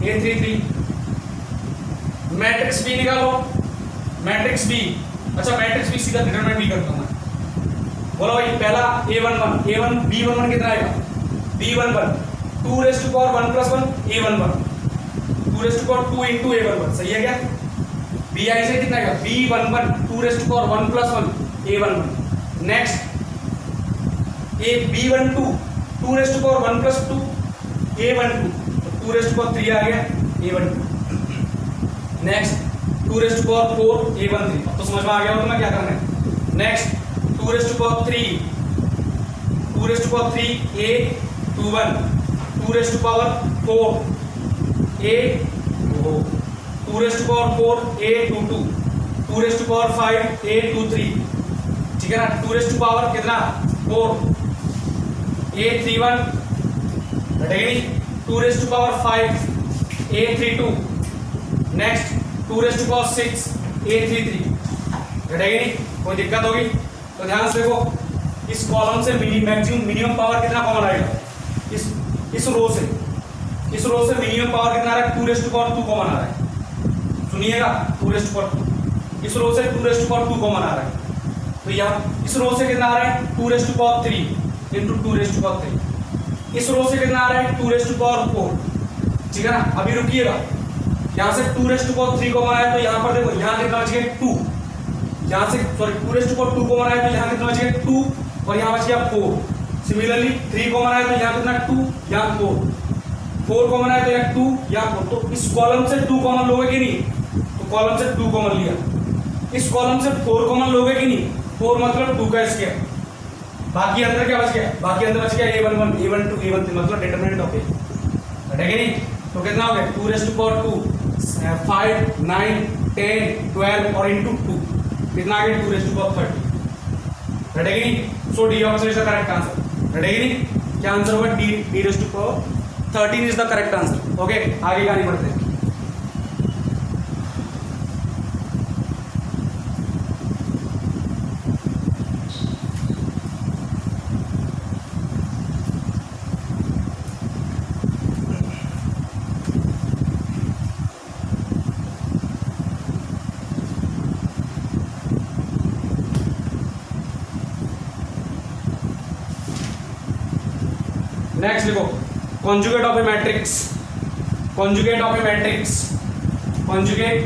A33। Matrix B निकालो, मैट्रिक्स B। अच्छा मैट्रिक्स B सीधा डिटरमिनेंट भी करता हूं मैं, बोलो भाई पहला A11, B11 कितना आएगा? B11 2 raise to power 1 plus 1 A11, 2 raise to power 2 into A11, सही है क्या? Bi से कितना आएगा? B11 2 raise to power 1 plus 1 A11। Next B12 2 raise to power 1 plus 2 A12, तो 2 रेज़ टू पावर 3 आ गया A12। Next 2 raise to power 4 A13, अब तो समझ में आ गया होगा तुम्हें क्या करना है। Next 2 raise to power 3 2 raised to power 3 a 2 1, 2 raised to power 4 a 2 raised to power 4 a 2 2, 2 raised to power 5 a 2 3, ठीक है ना। 2 raised to power कितना 4 a 3 1, घटेगी 2 raised to power 5 a 3 2, next 2 raised to power 6 a 3 3, घटेगी नहीं, कोई दिक्कत होगी? तो ध्यान से देखो, इस कॉलम से मैक्सिमम मिनिमम पावर कितना कॉमन आएगा? इस रो से मिनिमम पावर कितना आ रहा है? 2 raised to power 2 कॉमन आ रहा है। सुनिएगा, 2 raised to power 2, इस रो से 2 raised to power 2 कॉमन आ रहा है। तो यहाँ इस रो से कितना आ रहा है? 2 raised to power 3 into 2 raised to power 3, इस रो से कितना आ रहा है? 2 raised to power 4, ठीक है ना। अभी रुकिएगा, यहाँ से 2 raised to power 3 कॉमन आया, तो यहाँ पर देखो, यहाँ कितना बच गया 2, यहाँ से sorry 2 raised to power 2 common आया, तो यहाँ कितना बच गया 2 और यहाँ बच गया 4। सिमिलरली 3 कॉमन आया, तो यहाँ कितना 2, यहाँ 4 कॉमन आया, तो यहाँ 2 यहाँ 4। तो इस कॉलम से 2 कॉमन लोगे कि नहीं? तो कॉलम से 2 कॉमन लिया। इस कॉलम से 4 कॉमन लोगे कि नहीं? 4 मतलब 2 का स्क्वायर। बाकी अंदर क्या बच गया? बाकी अंदर बच गया a11 a12 a13, मतलब डिटरमिनेंट ऑफ a, ठीक है नहीं? तो कितना हो गया? 2 raised to power 2 5 9 10 12 और into 2 कितना आ गया? 2 raised to power 30, घटेगी नहीं? So D option is the correct answer, घटेगी नहीं? क्या आंसर होगा? D raised to power 13 is the correct answer. Okay, आगे कहानी बढ़ते हैं। नेक्स्ट लिखो, conjugate of a matrix, conjugate of a matrix, conjugate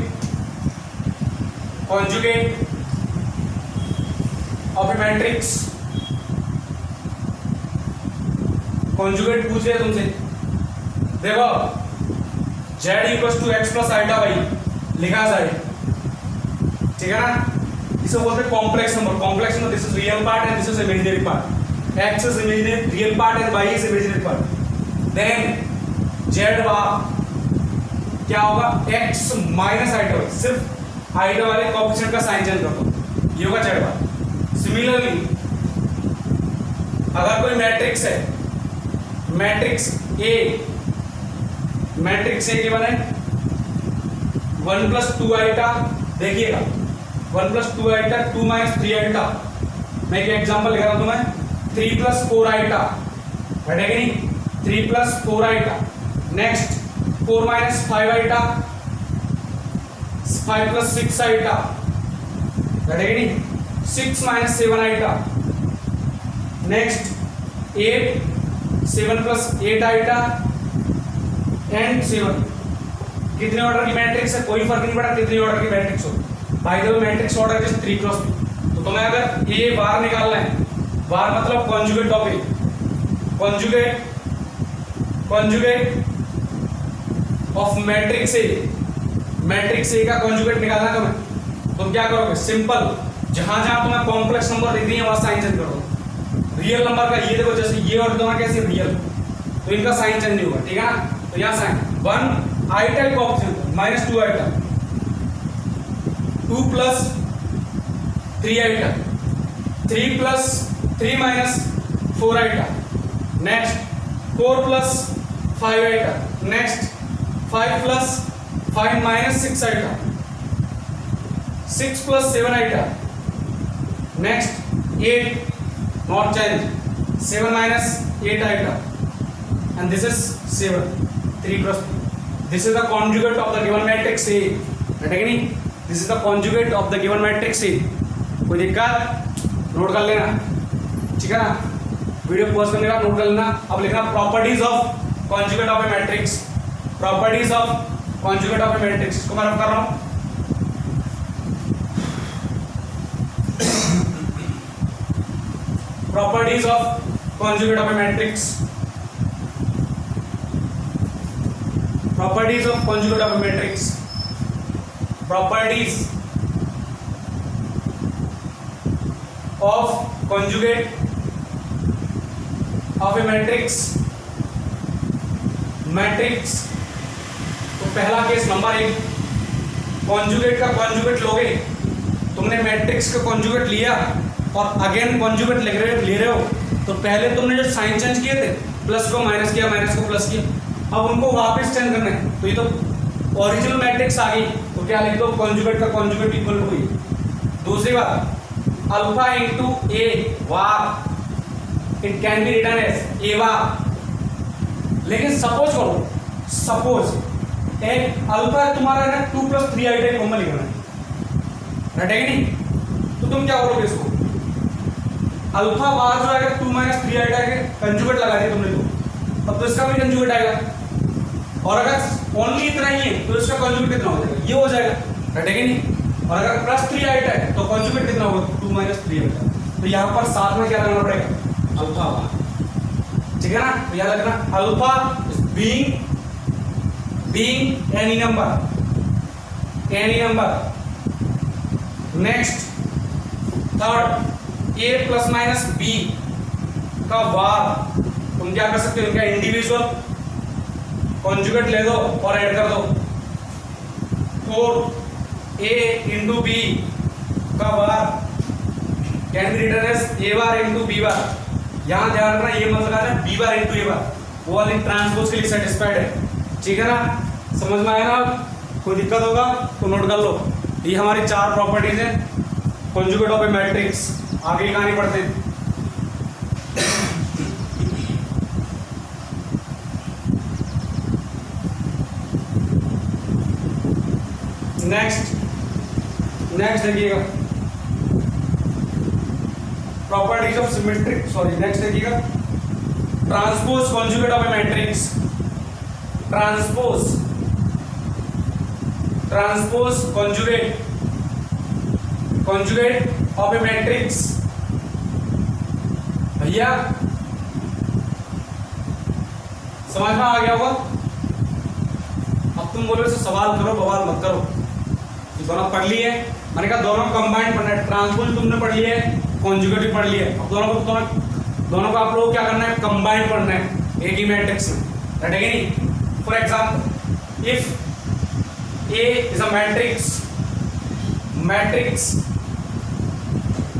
of a matrix, conjugate पूछ रहे तुमसे। देखो z equals to X plus iota Y लिखा जाए, ठीक है ना। इसे बोलते हैं complex number. Complex number, this is real part and this is imaginary part. x is imaginary real part and y is imaginary part. Then z क्या होगा? x माइनस आइटा वाई, सिर्फ आइटा वाले कोएफिशिएंट का sign change कर दो, ये होगा z बार। Similarly अगर कोई मैट्रिक्स है, मैट्रिक्स ए के बने 1 + 2 आइटा, देखिएगा 1 + 2 आइटा 2 - 3 आइटा। मैं एक एग्जांपल लिखा रहा हूं तुम्हें, 3 + 4 आइटा, घटेगा नहीं? 3 + 4 आइटा, नेक्स्ट 4 - 5 आइटा, 5 + 6 आइटा, घटेगा नहीं? 6 - 7 आइटा, नेक्स्ट 8 7 + 8 आइटा एंड 7। कितने ऑर्डर की मैट्रिक्स है? कोई फर्क नहीं पड़ा कितने ऑर्डर की मैट्रिक्स हो। By the way matrix order is 3 × 2। तो तुम्हें अगर ए बार निकालना है, बार मतलब conjugate of A, conjugate of matrix A, matrix A का कॉन्जुगेट निकालना है तुम्हें। तुम क्या करोगे? सिंपल, जहां जहां तुम्हें कॉम्प्लेक्स नंबर दिख रही है वहां साइन चेंज कर दो। रियल नंबर का ये देखो, जैसे ये और दोनों कैसे रियल, तो इनका साइन चेंज नहीं होगा, ठीक है ना। तो यहाँ साइन 1 आइटा का option -2 iota, 2 + 3 iota, 3 + 3 - 4 iota, next 4 + 5 iota, next 5 + 5 - 6 iota, 6 + 7 iota, next 8 not change, 7 - 8 iota, and this is 7 3 × 3. This is the conjugate of the given matrix A, ठीक है नहीं? This is the conjugate of the given matrix A. कोई दिक्कत? Note कर लेना, ठीक है ना। वीडियो पॉज करने का नोट कर लेना। अब लिखना properties of conjugate of a matrix, properties of conjugate of a matrix. इसको मैं रफ कर रहा हूं। Properties of conjugate of a matrix, properties of conjugate of a matrix, properties of conjugate of a matrix. तो पहला case number 1, conjugate का conjugate लोगे, तुमने मैट्रिक्स का कॉन्जुगेट लिया और अगेन कॉन्जुगेट ले रहे हो, तो पहले तुमने जो साइन चेंज किए थे, प्लस को माइनस किया, माइनस को प्लस किया, अब उनको वापस चेंज करना है। तो ये तो ओरिजिनल मैट्रिक्स आ गई, तो क्या लिख दो, कॉन्जुगेट का कॉन्जुगेट इक्वल टू ई। दूसरी बात, alpha into A bar, it can be written as A bar. लेकिन सपोज करो, सपोज एक अल्फा तुम्हारा ना 2 + 3 आइटा कॉमन लिखना है, रटेगा नहीं, तो तुम क्या करोगे इसको, अल्फा बार जो आएगा 2 - 3 आइटा के कंजुगेट लगा दिया तुमने, तो अब तो इसका भी कंजुगेट आएगा। और अगर ओनली इतना ही है तो इसका कंजुगेट कितना हो जाएगा, ये हो जाएगा, रटेगा नहीं। और अगर +3 आइटा है तो कंजुगेट कितना होगा, 2 - 3 आइटा। तो यहाँ पर साथ में क्या लगाना पड़ेगा, अल्फा बार, ठीक है ना। तो याद रखना, alpha being any number. Next third, a ± b का वार, तुम क्या कर सकते हो, इनका इंडिविजुअल कॉन्जुगेट ले दो और ऐड कर दो। 4 a × b का bar can be written as a bar × b bar. यहां ध्यान रखना, ये मत लगाना b बार × a बार, वो वाली ट्रांसपोज के लिए सेटिस्फाइड है, ठीक है ना। समझ में आया ना, कोई दिक्कत होगा तो नोट कर लो। ये हमारी 4 प्रॉपर्टीज हैं कॉन्जुगेट ऑफ ए मैट्रिक्स। आगे कहानी पढ़ते हैं। नेक्स्ट देखिएगा, properties of symmetric, sorry next देखिएगा, transpose conjugate of a matrix. Transpose conjugate of a matrix. भैया समझ में आ गया होगा। अब तुम बोलो से सवाल करो, बवाल मत करो। ये दोनों पढ़ लिए, मैंने कहा दोनों कंबाइंड पढ़ना है, ट्रांसपोज तुमने पढ़ लिया है, कॉन्जुगेट भी पढ़ लिया है। अब दोनों को आप लोग क्या करना है, कंबाइंड पढ़ना है एक ही मैट्रिक्स में, रटेगा नहीं। For example, if A is a matrix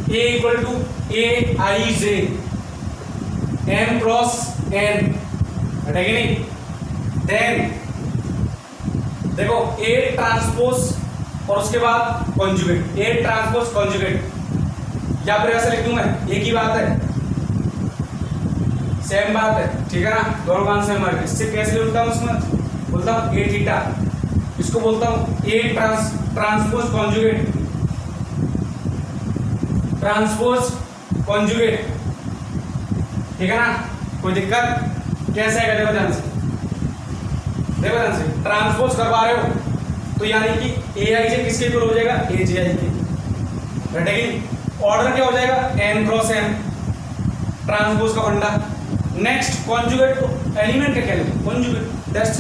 A equal to Aij m cross n, हटेगी नहीं। देन देखो A ट्रांसपोज और उसके बाद कॉन्जुगेट, A ट्रांसपोज कॉन्जुगेट, या फिर ऐसे लिख दूं मैं, एक ही बात है, सेम बात है, ठीक है ना। दोनों का आंसर है। इससे कैसे बोलता हूँ, उसमें बोलता हूँ A थीटा, इसको बोलता हूं A ट्रांसपोज कॉन्जुगेट, ठीक है ना। कोई दिक्कत, कैसे आएगा देखो ध्यान से, ट्रांसपोज करवा रहे हो तो यानी कि Aij किसके इक्वल हो जाएगा, Aj के, रटेगी। ऑर्डर क्या हो जाएगा, n क्रॉस n, ट्रांसपोज का फंडा। नेक्स्ट कॉन्जुगेट, एलिमेंट का क्या लिखो, कॉन्जुगेट, दैट्स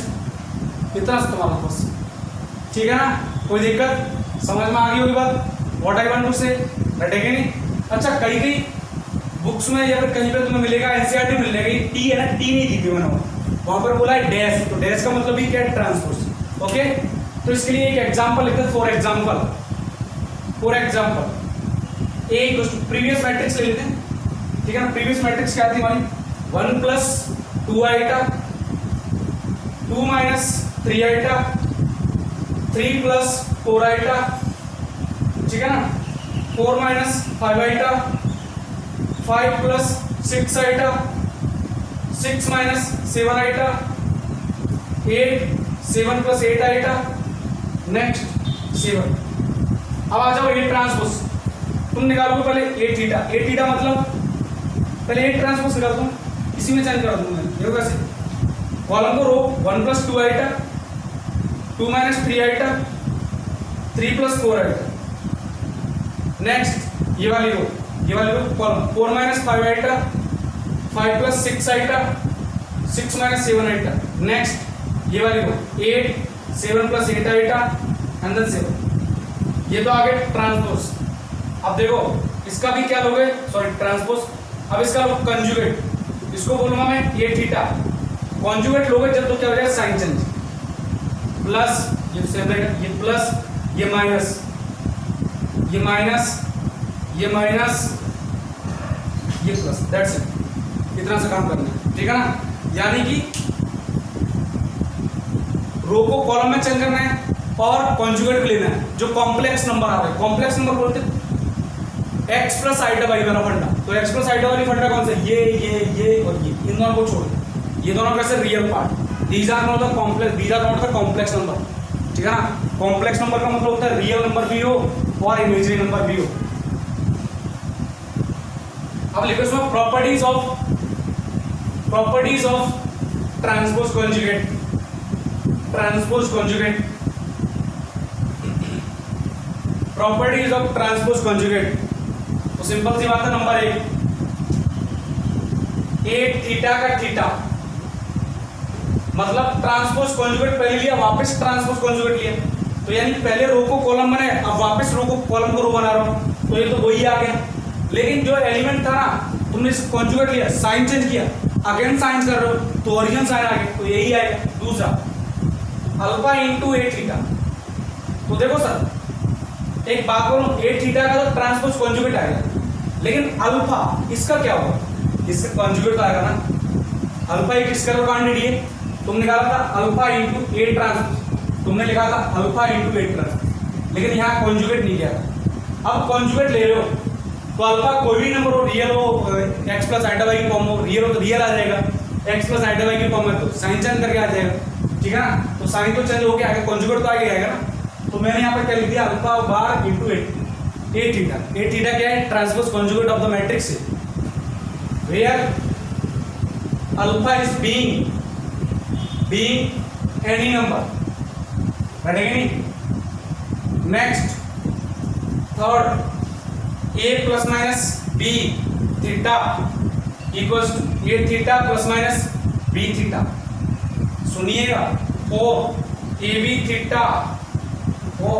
इतना तुम्हारा बस, ठीक है ना। कोई दिक्कत, समझ में आ गई होगी बात, व्हाट आई वांट टू से, रटेगा नहीं। अच्छा, कई बुक्स में या फिर कहीं पे तुम्हें मिलेगा, एनसीईआरटी में मिलेगा, टी है ना, टी नहीं दी थी मैंने, वहां पर बोला है डैश, तो डैश का मतलब भी क्या है, ट्रांसपोज। ओके, तो इसके लिए एक एग्जांपल लिखते हैं। For example A previous matrix ले लेते हैं, ठीक है ना। प्रीवियस मैट्रिक्स क्या थी हमारी, 1 + 2 आइटा, 2 - 3 आइटा, 3 + 4 आइटा, ठीक है ना। 4 - 5 iota, 5 + 6 iota, 6 - 7 iota, 8, 7 + 8 iota, next 7। अब आ जाओ A ट्रांसपोज, तुम निकालोगे पहले A थीटा मतलब पहले A ट्रांसपोज निकाल दूं, इसी में चेंज कर दूंगा, ये होगा कैसे, कॉलम को row 1 + 2 iota, 2 - 3 iota, 3 + 4 iota. Next ये वाली row column 4 - 5 iota, 5 + 6 iota, 6 - 7 iota. Next ये वाली रो 8, 7 + 8 आइटा, एंड देन 7। ये तो आ गए ट्रांसपोज। अब देखो इसका भी क्या लोगे, सॉरी ट्रांसपोज, अब इसका लो कंजुगेट, इसको बोलूंगा मैं ये थीटा, कॉन्जुगेट लोगे जब तो क्या हो जाएगा साइन चेंज, प्लस ये सेपरेट, ये प्लस ये माइनस, ये माइनस, ये माइनस, ये प्लस, दैट्स इट। इतना से काम करना है, ठीक है ना। यानी कि रो को कॉलम में चेंज करना है और कॉन्जुगेट भी लेना है। जो कॉम्प्लेक्स नंबर आ रहे हैं, कॉम्प्लेक्स नंबर बोलते हैं एक्स प्लस आइटा वाई वाला फंडा। तो एक्स प्लस आइटा वाली फंडा कौन सा, ये और ये, इन दोनों को छोड़ दो, ये दोनों कैसे real part, these are not the complex, these are not the complex number, ठीक है ना। कॉम्प्लेक्स नंबर का मतलब होता है रियल नंबर भी हो और इमेजिनरी नंबर भी हो। अब लिखो इसमें properties of transpose conjugate, transpose conjugate, properties of transpose conjugate. तो सिंपल सी बात है, नंबर एक थीटा का थीटा मतलब ट्रांसपोज कॉन्जुगेट पहले लिया, वापस ट्रांसपोज कॉन्जुगेट लिया, तो यानी पहले रो को कॉलम बनाए, अब वापस रो को कॉलम को रो बना रहा हूं, तो ये तो वही आ गया। लेकिन जो एलिमेंट था ना, तुमने कॉन्जुगेट लिया, साइन चेंज किया, अगेन साइन कर रहे हो तो ओरिजिनल साइन आ गया, तो यही आएगा। दूसरा अल्फा इंटू ए थीटा। तो देखो सर एक बात बोलूं, ए थीटा का तो ट्रांसपोज कॉन्जुगेट आएगा, लेकिन अल्फा इसका क्या होगा, इसका कॉन्जुगेट आएगा ना। अल्फा एक किसका क्वांटिटी है, तुमने निकाला था अल्फा इंटू ए ट्रांसपोज, तुमने लिखा था अल्फा इंटू ए ट्रांसपोज, लेकिन यहाँ कॉन्जुगेट नहीं किया था। अब कॉन्जुगेट ले रहे हो तो अल्फा कोई भी नंबर हो, रियल हो, एक्स प्लस आइटा वाई की फॉर्म हो, रियल हो तो रियल आ जाएगा, एक्स प्लस आइटा वाई की फॉर्म है तो साइन चेंज करके आ जाएगा, ठीक है ना। तो साइन तो चेंज हो गया, आगे कॉन्जुगेट तो आगे आएगा ना। तो मैंने यहाँ पर क्या लिख दिया, alpha bar into A theta. A theta क्या है, transpose conjugate of the matrix है, where alpha is being any number, बैठेगा नहीं। Next third, a plus minus B theta equals to A theta plus minus B theta. सुनिएगा, ओ A B theta, ओ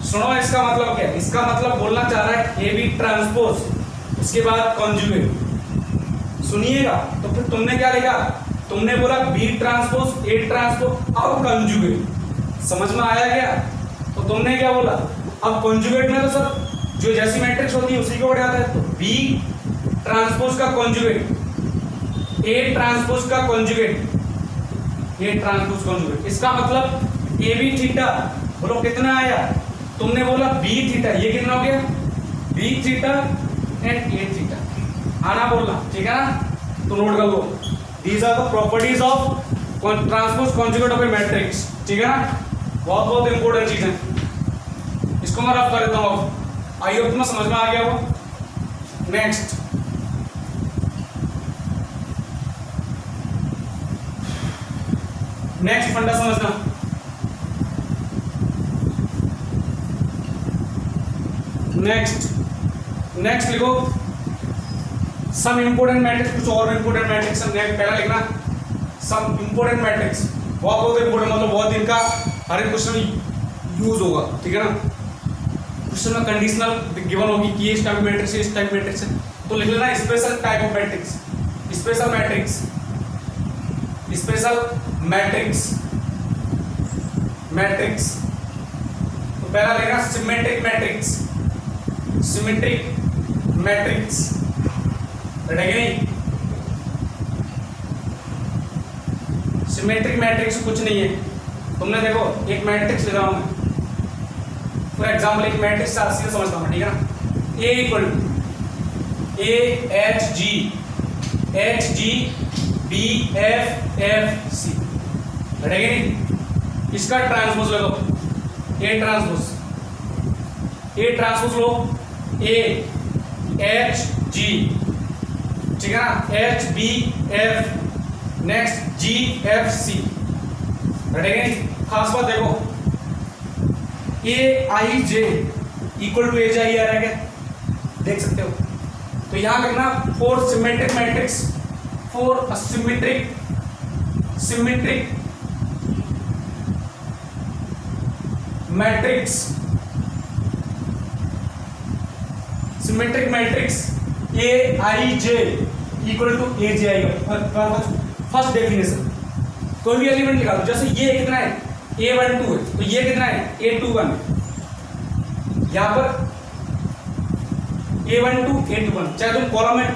सुनो इसका मतलब क्या है, इसका मतलब बोलना चाह रहा है ए बी ट्रांसपोज, उसके बाद कॉन्जुगेट। सुनिएगा, तो फिर तुमने क्या लिखा, तुमने बोला बी ट्रांसपोज ए ट्रांसपोज अब कॉन्जुगेट। समझ में आया क्या। तो तुमने क्या बोला, अब कॉन्जुगेट में तो सर जो जैसी मैट्रिक्स होती है उसी को बढ़ जाता है, तो बी ट्रांसपोज का कॉन्जुगेट, ए ट्रांसपोज का कॉन्जुगेट, ए ट्रांसपोज कॉन्जुगेट। इसका मतलब ए बी थीटा, बोलो कितना आया, तुमने बोला बी थीटा, ये कितना हो गया, B theta and A theta, आना बोलना, ठीक है ना। तो नोट कर लो, these are the properties of transpose conjugate of a matrix, ठीक है ना। बहुत बहुत इंपॉर्टेंट चीज है, इसको मैं रफ कर देता हूँ। आइए तुम्हें समझ में आ गया वो। नेक्स्ट फंडा समझना। नेक्स्ट लिखो सम इंपोर्टेंट मैट्रिक्स, कुछ और इंपोर्टेंट मैट्रिक्स पहला लिखना, सम इंपोर्टेंट मैट्रिक्स, बहुत इंपोर्टेंट, मतलब बहुत दिन का हर एक क्वेश्चन यूज होगा, ठीक है ना। क्वेश्चन में कंडीशनल गिवन होगी कि इस टाइप मैट्रिक्स है, इस टाइप मैट्रिक्स है, तो लिख लेना special type of matrix, special matrix, special matrix, matrix. तो पहला लेगा सिमेट्रिक मैट्रिक्स, सिमेट्रिक मैट्रिक्स, बैठेगा नहीं। सिमेट्रिक मैट्रिक्स कुछ नहीं है, तुमने देखो एक मैट्रिक्स ले रहा हूं मैं, फॉर एग्जाम्पल एक मैट्रिक्स सीधे समझता हूँ, ठीक है ना। A equal to A H G B F C, बैठेगा नहीं। इसका ट्रांसपोज लो, ए ट्रांसपोज लो, ए एच जी, ठीक है ना, H B F, next G F C, बैठेगा नहीं। खास बात देखो, ए I J equal to A जे आई आ रहा है क्या, देख सकते हो। तो यहां करना for symmetric matrix, for symmetric matrix, symmetric matrix A I J equal to A J आएगा। फर्स्ट डेफिनेशन, कोई भी एलिमेंट निकालो, जैसे ये कितना है a12 है, तो ये कितना है a21, यहां पर a12 a21, चाहे तुम कॉलम में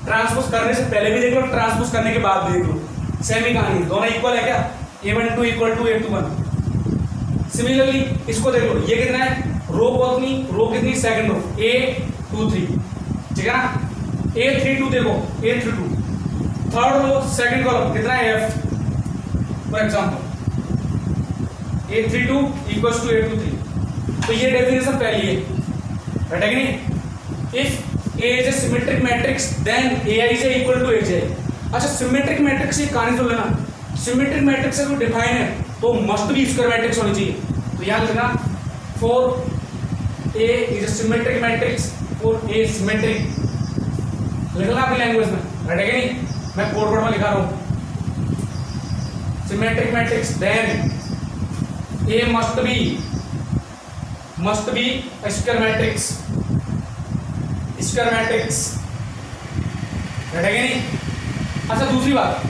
ट्रांसपोज करने से पहले भी देख लो, ट्रांसपोज करने के बाद भी देख लो, सेम ही कहानी, दोनों इक्वल है क्या, a12 equal to a21। Similarly इसको देख लो, ये कितना है रो कितनी सेकंड रो a23, ठीक है ना, a32 देखो a32, third row second column कितना है f, for example a32 equals to a23, तो ये डेफिनेशन पहली है, राइट है कि नहीं। If a is a symmetric matrix then ai is equal to aj। अच्छा सिमेट्रिक मैट्रिक्स की कहानी सुन लेना, सिमेट्रिक मैट्रिक्स का डिफाइन है तो मस्ट भी स्क्वायर मैट्रिक्स होनी चाहिए, तो याद रखना for a is a symmetric matrix, for a symmetric लिखना अपनी लैंग्वेज में, राइट है कि नहीं, मैं कोड में लिखा रहा हूं, symmetric matrix then a must be a square matrix, right है कि नहीं। अच्छा दूसरी बात,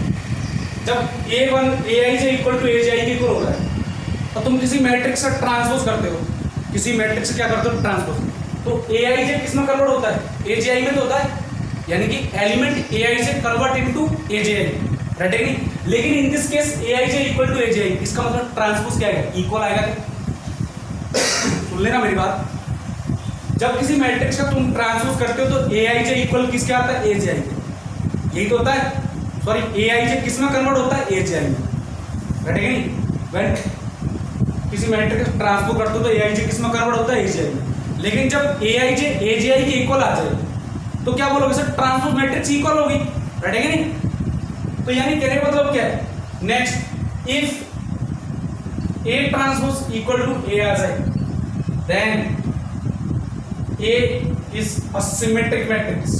जब ai से इक्वल टू aj के इक्वल हो रहा है तो तुम किसी मैट्रिक्स का ट्रांसपोज करते हो, किसी मैट्रिक्स क्या करते हो ट्रांसपोज, तो ai किस में कन्वर्ट होता है aj में तो होता है, यानी कि एलिमेंट ai से कन्वर्ट इनटू aj, राइट है कि नहीं। लेकिन in this case ai equal to aj, इसका मतलब ट्रांसपोज क्या आएगा, इक्वल आएगा। सुन लेना मेरी बात, जब किसी मैट्रिक्स का तुम ट्रांसपोज करते हो तो ai इक्वल किसके आता है aj, यही तो होता है, सॉरी ai किस में कन्वर्ट होता है aj में, राइट है कि नहीं। व्हेन किसी मैट्रिक्स का ट्रांसपोज करते हो तो ai किस में कन्वर्ट होता है aj में, लेकिन जब ai aj के इक्वल आ जाए तो क्या बोलोगे सर ट्रांसपोज मैट्रिक्स इक्वल होगी, राइट है कि नहीं। तो यानी कहने का मतलब क्या है, next if a transpose equal to a आ जाए then a is a symmetric matrix,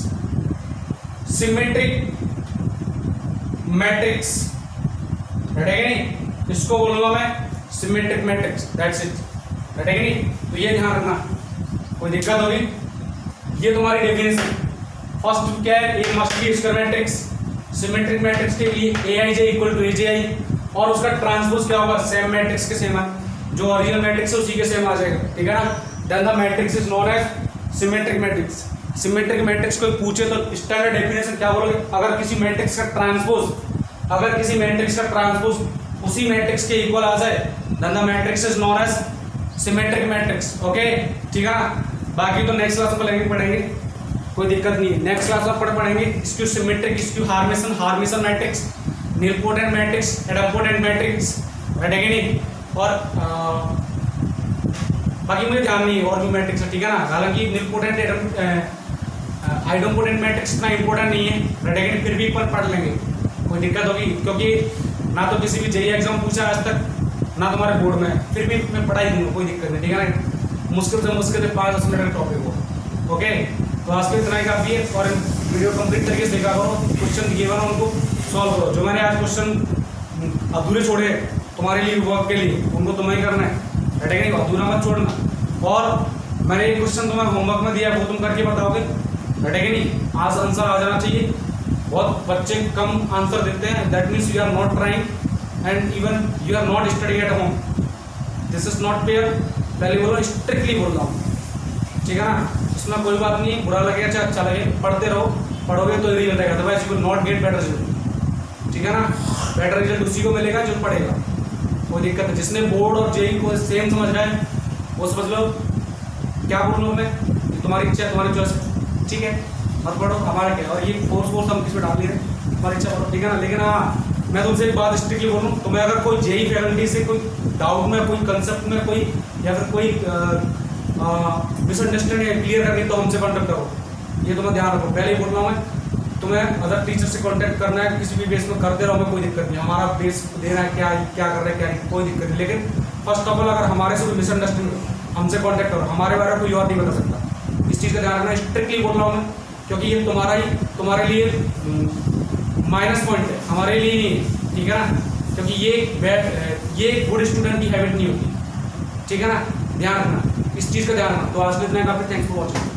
right है कि नहीं, इसको बोलूंगा मैं symmetric matrix, that's it, right है कि नहीं। तो ये ध्यान रखना, कोई दिक्कत होगी, ये तुम्हारी डेफिनेशन। फर्स्ट क्या है, A must be square matrix, symmetric matrix के लिए aij इक्वल टू aj, और उसका ट्रांसपोज क्या होगा सेम मैट्रिक्स के सेम है, जो ओरिजिनल मैट्रिक्स है उसी के सेम आ जाएगा, ठीक है ना। Then the matrix is known as symmetric matrix. Symmetric matrix कोई पूछे तो स्टैंडर्ड डेफिनेशन क्या बोलोगे, अगर किसी मैट्रिक्स का ट्रांसपोज उसी मैट्रिक्स के इक्वल आ जाए then the matrix is known as symmetric matrix, okay, ठीक है ना। बाकी तो नेक्स्ट क्लास में पढ़ेंगे, कोई दिक्कत नहीं है, नेक्स्ट क्लास में पढ़ेंगे skew symmetric, skew hermitian matrix, nilpotent matrix, idempotent matrix, right है कि नहीं। और बाकी मुझे ध्यान नहीं है और भी मैट्रिक्स है, ठीक है ना। हालांकि नीलपोटेंट आइडम्पोटेंट मैट्रिक्स इतना इंपॉर्टेंट नहीं है, राइट है कि नहीं, फिर भी पढ़ लेंगे, कोई दिक्कत होगी, क्योंकि ना तो किसी भी जेईई एग्जाम पूछा आज तक ना तुम्हारे बोर्ड में, फिर भी मैं पढ़ाई दूंगा, कोई दिक्कत नहीं, ठीक है ना। मुश्किल से 5-10 मिनट का टॉपिक हो, ओके। तो आज के इतना ही काफ़ी है, और वीडियो कंप्लीट तरीके से देखा करो, क्वेश्चन दिए हुआ ना उनको सॉल्व करो, जो मैंने आज क्वेश्चन अधूरे छोड़े तुम्हारे लिए वर्क के लिए उनको तुम्हें करना है, राइट है कि नहीं, अधूरा मत छोड़ना। और मैंने एक क्वेश्चन तुम्हें होमवर्क में दिया है वो तुम करके बताओगे, राइट है कि नहीं, आज आंसर आ जाना चाहिए। बहुत बच्चे कम आंसर देते हैं, that means you are not trying and even you are not study at home, this is not fair, पहले बोलो, स्ट्रिक्टली बोल रहा हूँ, ठीक है ना। इसमें कोई बात नहीं, बुरा लगे अच्छा अच्छा लगे, पढ़ते रहो, पढ़ोगे तो रिजल्ट आएगा, otherwise you will not get better result, ठीक है ना। बेटर रिजल्ट उसी को मिलेगा जो पढ़ेगा, कोई दिक्कत है। जिसने बोर्ड और जेईई को सेम समझ रहा है वो समझ लो, क्या बोल रहा हूँ मैं, तुम्हारी इच्छा, तुम्हारी चॉइस, ठीक है, मत पढ़ो, हमारा क्या। और ये फोर्स हम किस पे डाल नहीं रहे, तुम्हारी इच्छा पढ़ो, ठीक है ना। लेकिन हाँ, मैं तुमसे एक बात स्ट्रिक्टली बोल रहा हूँ, तुम्हें अगर कोई जेईई फैकल्टी से कोई डाउट में, कोई कंसेप्ट में कोई, या फिर कोई मिसअंडरस्टैंडिंग क्लियर करनी तो हमसे कॉन्टेक्ट करो, ये तुम्हें ध्यान रखो, पहले ही बोल रहा हूँ मैं। तुम्हें अदर टीचर से कांटेक्ट करना है किसी भी बेस में, करते रहो, में कोई दिक्कत नहीं, हमारा बेस देना है क्या क्या कर रहे हैं क्या नहीं, कोई दिक्कत नहीं। लेकिन फर्स्ट ऑफ ऑल अगर हमारे से कोई मिसअंडरस्टैंडिंग, हमसे कांटेक्ट करो, हमारे बारे में कोई और नहीं बता सकता, इस चीज़ का ध्यान रखना, स्ट्रिक्टली बोल रहा हूँ मैं, क्योंकि ये तुम्हारे लिए माइनस पॉइंट है, हमारे लिए नहीं है, ठीक है ना। क्योंकि ये गुड स्टूडेंट की हैबिट नहीं होती, ठीक है ना, ध्यान रखना, इस चीज़ का ध्यान रखना। तो आज के इतना काफ़ी, थैंक्स फॉर वॉचिंग।